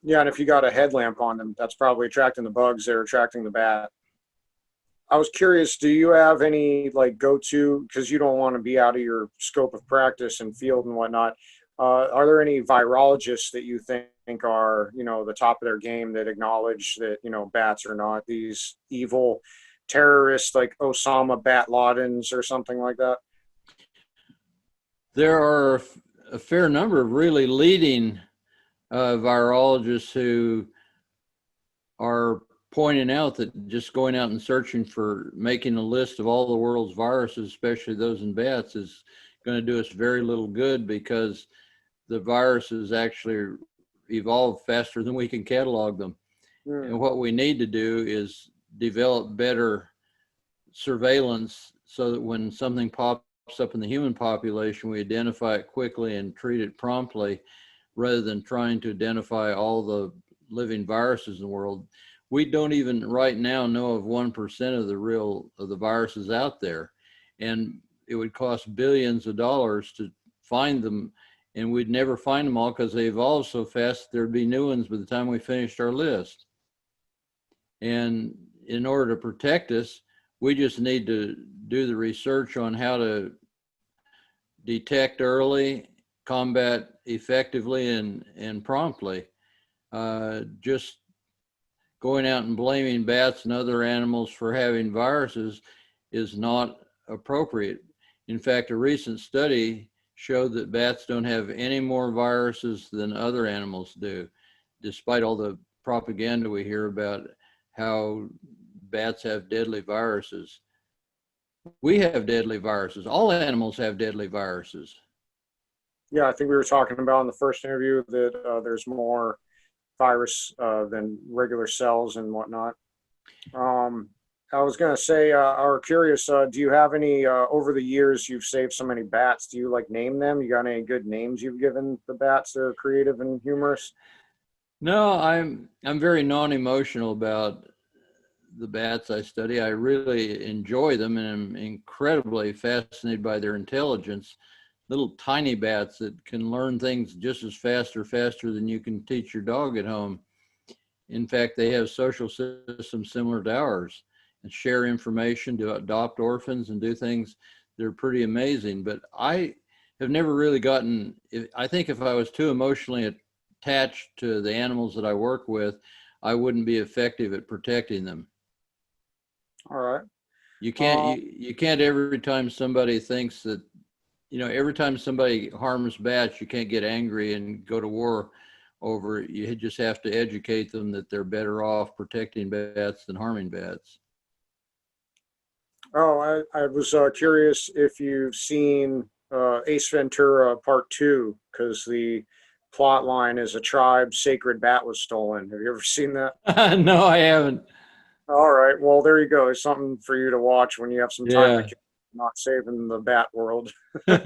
Yeah, and if you got a headlamp on them, that's probably attracting the bugs. They're attracting the bat. I was curious, do you have any like go-to, because you don't want to be out of your scope of practice and field and whatnot, are there any virologists that you think think are, you know, the top of their game, that acknowledge that, you know, bats are not these evil terrorists like Osama Bat Ladens or something like that? There are a fair number of really leading virologists who are pointing out that just going out and searching for making a list of all the world's viruses, especially those in bats, is going to do us very little good, because the viruses actually evolve faster than we can catalog them. And what we need to do is develop better surveillance so that when something pops up in the human population, we identify it quickly and treat it promptly, rather than trying to identify all the living viruses in the world. We don't even right now know of 1% of the viruses out there. And it would cost billions of dollars to find them. And we'd never find them all because they evolve so fast, there'd be new ones by the time we finished our list. And in order to protect us, we just need to do the research on how to detect early, combat effectively and promptly. Just going out and blaming bats and other animals for having viruses is not appropriate. In fact, a recent study showed that bats don't have any more viruses than other animals do, despite all the propaganda we hear about how bats have deadly viruses. We have deadly viruses. All animals have deadly viruses. Yeah, I think we were talking about in the first interview that there's more virus than regular cells and whatnot. I was going to say, or curious, do you have any, over the years you've saved so many bats, do you like name them? You got any good names you've given the bats that are creative and humorous? No, I'm very non-emotional about the bats I study. I really enjoy them and am incredibly fascinated by their intelligence. Little tiny bats that can learn things just as faster than you can teach your dog at home. In fact, they have social systems similar to ours and share information, to adopt orphans and do things. They're pretty amazing. But I have never really gotten, I think if I was too emotionally attached to the animals that I work with, I wouldn't be effective at protecting them. All right. You can't every time somebody thinks that, you know, every time somebody harms bats, you can't get angry and go to war over it. You just have to educate them that they're better off protecting bats than harming bats. Oh, I was curious if you've seen Ace Ventura Part 2, because the plot line is a tribe's sacred bat was stolen. Have you ever seen that? No, I haven't. All right. Well, there you go. It's something for you to watch when you have some time Yeah. to kill, not saving the bat world. Those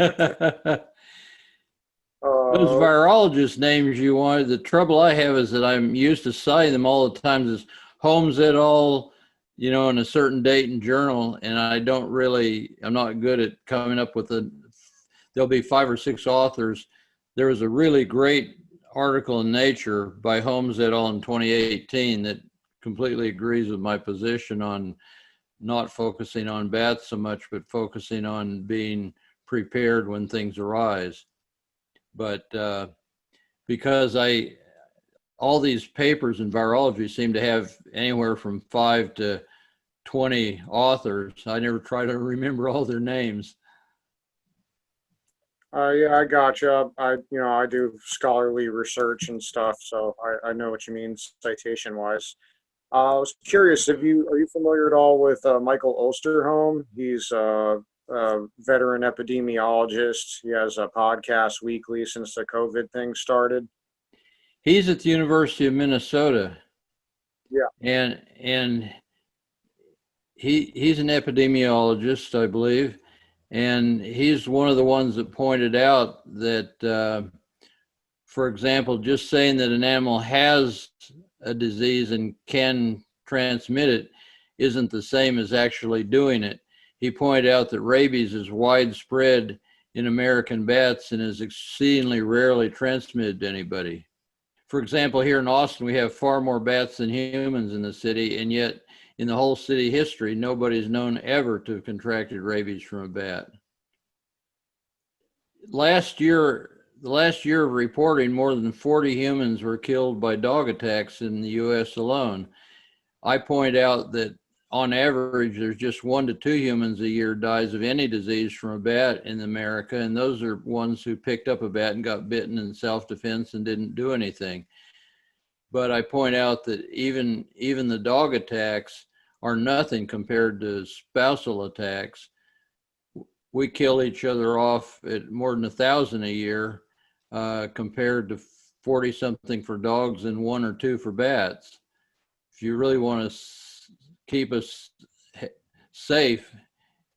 virologist names you wanted, the trouble I have is that I'm used to citing them all the time as Holmes et al., you know, in a certain date and journal, and I'm not good at coming up with there'll be 5 or 6 authors. There was a really great article in Nature by Holmes et al. In 2018 that completely agrees with my position on not focusing on bats so much, but focusing on being prepared when things arise. But because all these papers in virology seem to have anywhere from 5 to 20 authors, I never try to remember all their names. Yeah, I gotcha. I do scholarly research and stuff, so I know what you mean citation wise. I was curious, are you familiar at all with Michael Osterholm? He's a veteran epidemiologist. He has a podcast weekly since the COVID thing started. He's at the University of Minnesota. Yeah. And he's an epidemiologist, I believe. And he's one of the ones that pointed out that, for example, just saying that an animal has a disease and can transmit it isn't the same as actually doing it. He pointed out that rabies is widespread in American bats and is exceedingly rarely transmitted to anybody. For example, here in Austin, we have far more bats than humans in the city, and yet in the whole city history, nobody's known ever to have contracted rabies from a bat. Last year, the last year of reporting, more than 40 humans were killed by dog attacks in the U.S. alone. I point out that on average, there's just 1 to 2 humans a year dies of any disease from a bat in America, and those are ones who picked up a bat and got bitten in self-defense and didn't do anything. But I point out that even the dog attacks are nothing compared to spousal attacks. We kill each other off at more than 1,000 a year, compared to 40 something for dogs and 1 or 2 for bats. If you really want to keep us safe,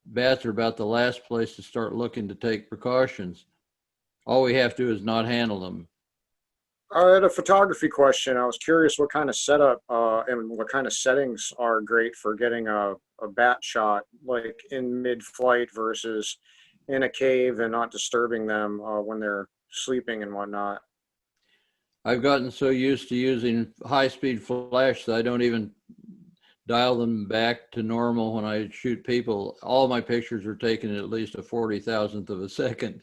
bats are about the last place to start looking to take precautions. All we have to do is not handle them. I had a photography question. I was curious what kind of setup and what kind of settings are great for getting a bat shot, like in mid-flight versus in a cave and not disturbing them when they're sleeping and whatnot. I've gotten so used to using high-speed flash that I don't even dial them back to normal when I shoot people. All my pictures are taken at least a 40,000th of a second.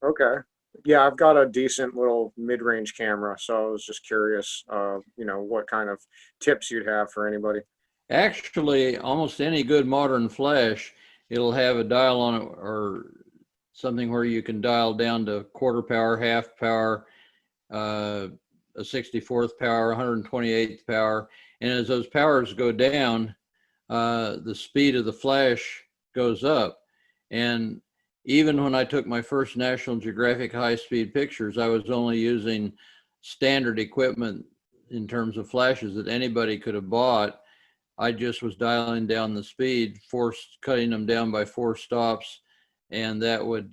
Okay. Yeah, I've got a decent little mid-range camera, so I was just curious, what kind of tips you'd have for anybody. Actually, almost any good modern flash, it'll have a dial on it or something where you can dial down to quarter power, half power, a 64th power, 128th power. And as those powers go down, the speed of the flash goes up. And even when I took my first National Geographic high-speed pictures, I was only using standard equipment in terms of flashes that anybody could have bought. I just was dialing down the speed, cutting them down by 4 stops, and that would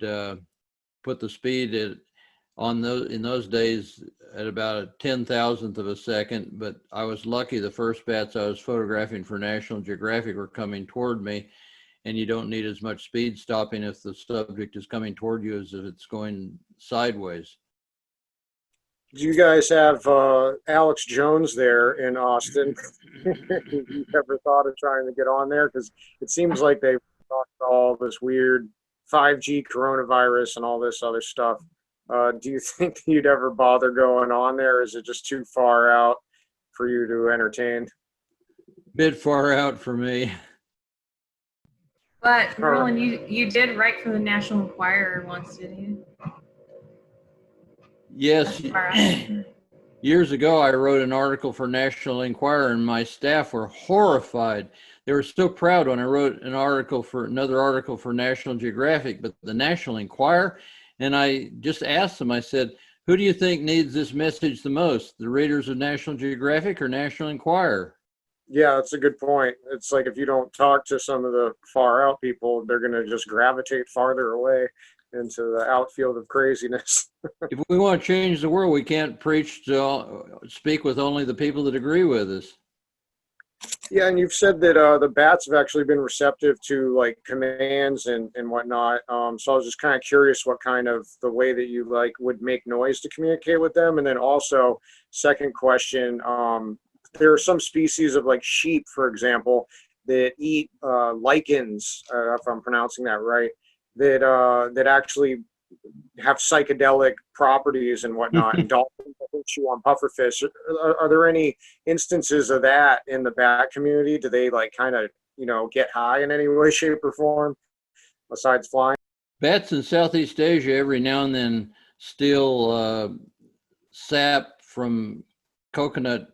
put the speed in those days at about a 10,000th of a second. But I was lucky the first bats I was photographing for National Geographic were coming toward me, and you don't need as much speed stopping if the subject is coming toward you as if it's going sideways. Do you guys have Alex Jones there in Austin? You ever thought of trying to get on there? Because it seems like they've talked all this weird 5G coronavirus and all this other stuff. Do you think you'd ever bother going on there? Is it just too far out for you to entertain? Bit far out for me. But Merlin, you did write for the National Enquirer once, didn't you? Yes. Years ago, I wrote an article for National Enquirer, and my staff were horrified. They were so proud when I wrote another article for National Geographic, but the National Enquirer, and I just asked them, I said, who do you think needs this message the most, the readers of National Geographic or National Enquirer? Yeah, that's a good point. It's like if you don't talk to some of the far out people, they're going to just gravitate farther away into the outfield of craziness. If we want to change the world, we can't speak with only the people that agree with us. Yeah, and you've said that the bats have actually been receptive to like commands and whatnot. So I was just kind of curious what kind of the way that you like would make noise to communicate with them. And then also, second question, there are some species of like sheep, for example, that eat lichens, if I'm pronouncing that right, that actually have psychedelic properties and whatnot, and dolphins that chew on pufferfish. Are there any instances of that in the bat community? Do they like kind of, get high in any way, shape, or form besides flying? Bats in Southeast Asia every now and then steal sap from coconut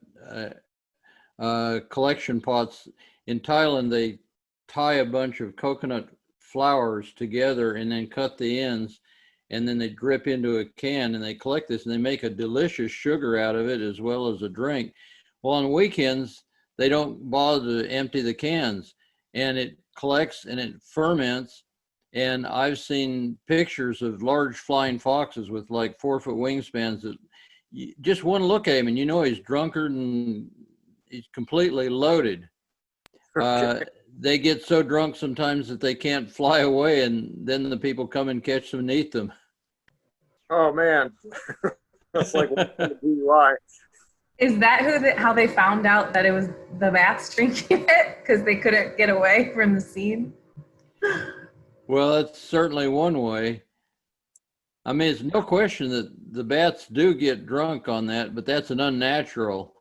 collection pots. In Thailand, they tie a bunch of coconut flowers together and then cut the ends, and then they drip into a can, and they collect this, and they make a delicious sugar out of it as well as a drink. Well, on weekends, they don't bother to empty the cans, and it collects and it ferments. And I've seen pictures of large flying foxes with like 4-foot wingspans that you just one look at him and he's drunkard and he's completely loaded. They get so drunk sometimes that they can't fly away, and then the people come and catch them and eat them. Oh man, that's like the DUI. Is that how they found out that it was the bats drinking it because they couldn't get away from the scene? Well, that's certainly one way. I mean, it's no question that the bats do get drunk on that, but that's an unnatural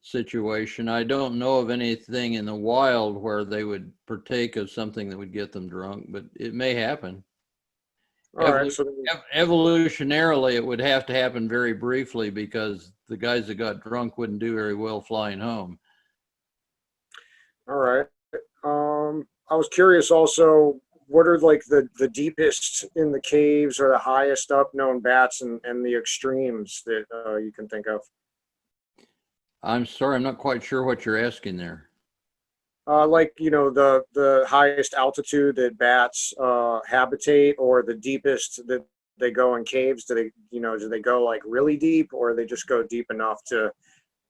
situation. I don't know of anything in the wild where they would partake of something that would get them drunk, but it may happen. All right. So Evolutionarily, it would have to happen very briefly because the guys that got drunk wouldn't do very well flying home. all right. I was curious also, what are like the deepest in the caves or the highest up known bats and the extremes that you can think of? I'm sorry, I'm not quite sure what you're asking there. Like, you know, the highest altitude that bats habitate, or the deepest that they go in caves. Do they, you know, do they go like really deep, or they just go deep enough to,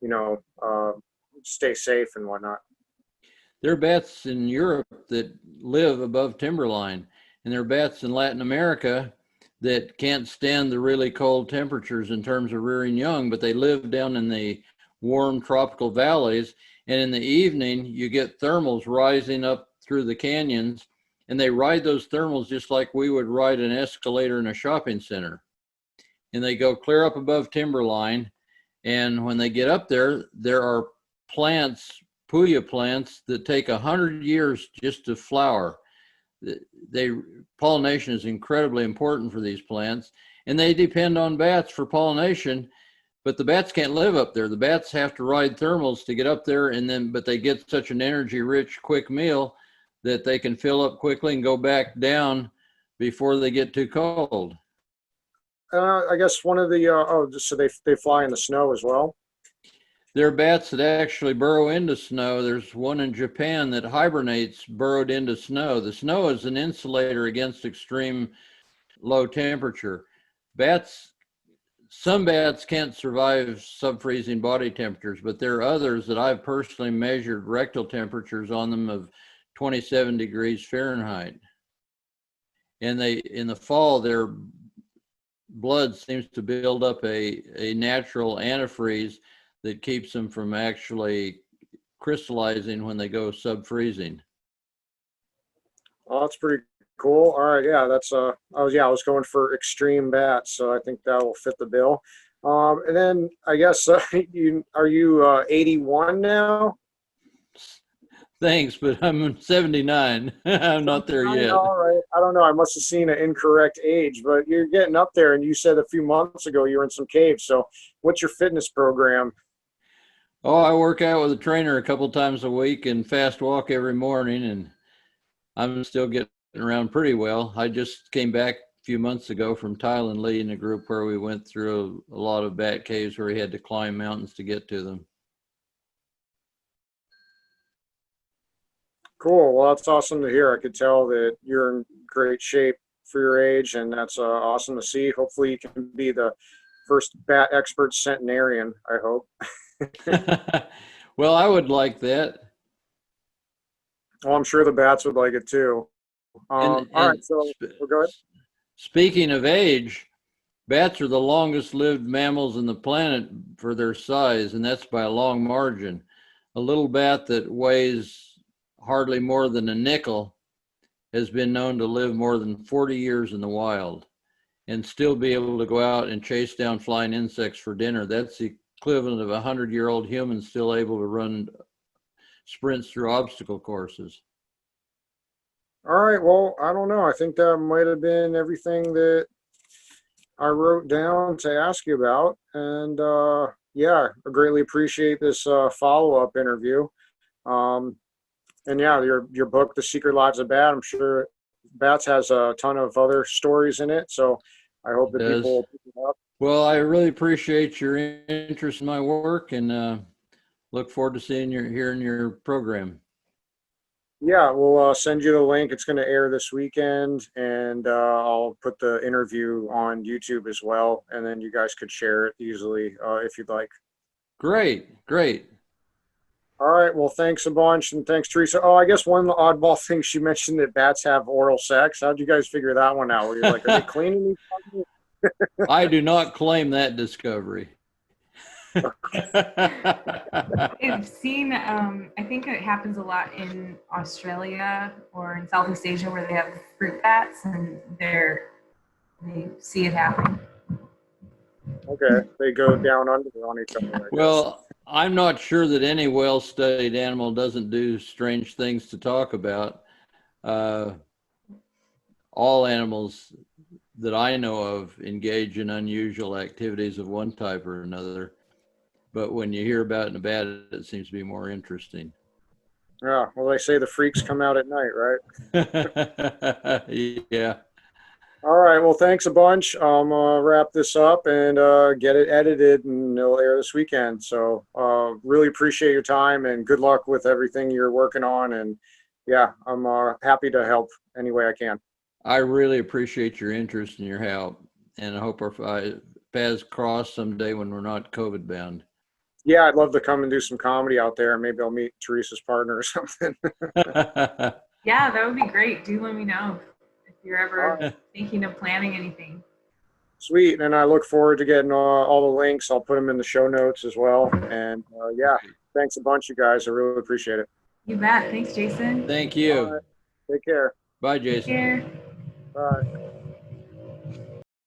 you know, stay safe and whatnot? There are bats in Europe that live above timberline, and there are bats in Latin America that can't stand the really cold temperatures in terms of rearing young, but they live down in the warm tropical valleys. And in the evening, you get thermals rising up through the canyons, and they ride those thermals just like we would ride an escalator in a shopping center. And they go clear up above timberline. And when they get up there, there are plants, puya plants, that take 100 years just to flower. Pollination is incredibly important for these plants, and they depend on bats for pollination. But the bats can't live up there. The bats have to ride thermals to get up there, and then but they get such an energy-rich, quick meal that they can fill up quickly and go back down before they get too cold. I guess one of the so they fly in the snow as well. There are bats that actually burrow into snow. There's one in Japan that hibernates burrowed into snow. The snow is an insulator against extreme low temperature. Some bats can't survive sub-freezing body temperatures, but there are others that I've personally measured rectal temperatures on them of 27 degrees Fahrenheit. And in the fall, their blood seems to build up a natural antifreeze that keeps them from actually crystallizing when they go sub-freezing. Oh, that's pretty cool. All right, yeah, that's I was going for extreme bats, so I think that will fit the bill. And then I guess are you 81 now? Thanks, but I'm 79. I'm not there yet. All right, I don't know. I must have seen an incorrect age, but you're getting up there, and you said a few months ago you were in some caves. So, what's your fitness program? Oh, I work out with a trainer a couple times a week and fast walk every morning, and I'm still getting around pretty well. I just came back a few months ago from Thailand leading a group where we went through a lot of bat caves where we had to climb mountains to get to them. Cool. Well, that's awesome to hear. I could tell that you're in great shape for your age, and that's awesome to see. Hopefully, you can be the first bat expert centenarian, I hope. Well, I would like that. Well, I'm sure the bats would like it too. All right, so we'll go ahead. Speaking of age, bats are the longest lived mammals on the planet for their size, and that's by a long margin. A little bat that weighs hardly more than a nickel has been known to live more than 40 years in the wild and still be able to go out and chase down flying insects for dinner. That's the equivalent of a 100-year-old human still able to run sprints through obstacle courses. All right. Well, I don't know. I think that might have been everything that I wrote down to ask you about. And yeah, I greatly appreciate this follow-up interview. And yeah, your book, The Secret Lives of Bat, I'm sure Bats has a ton of other stories in it. So I hope that people will pick it up. Well, I really appreciate your interest in my work, and look forward to hearing your program. Yeah, we'll send you the link. It's going to air this weekend, and I'll put the interview on YouTube as well. And then you guys could share it easily if you'd like. Great. All right. Well, thanks a bunch. And thanks, Teresa. Oh, I guess one oddball thing, she mentioned that bats have oral sex. How'd you guys figure that one out? Were you like, are they cleaning each other? I do not claim that discovery. I've seen, I think it happens a lot in Australia or in Southeast Asia where they have fruit bats and they're they see it happening. Okay, they go down under on each other, I guess. Well, I'm not sure that any well-studied animal doesn't do strange things to talk about. All animals that I know of engage in unusual activities of one type or another. But when you hear about it in a bat, it seems to be more interesting. Yeah, well, they say the freaks come out at night, right? Yeah. All right, well, thanks a bunch. Wrap this up and get it edited, and it'll air this weekend. So really appreciate your time and good luck with everything you're working on. And yeah, I'm happy to help any way I can. I really appreciate your interest and your help, and I hope our paths cross someday when we're not COVID bound. Yeah, I'd love to come and do some comedy out there. Maybe I'll meet Teresa's partner or something. Yeah, that would be great. Do let me know if you're ever All right. thinking of planning anything. Sweet, and I look forward to getting all the links. I'll put them in the show notes as well. And yeah, thanks a bunch, you guys. I really appreciate it. You bet. Thanks, Jason. Thank All you. right. Take care. Bye, Take Jason. care. Bye.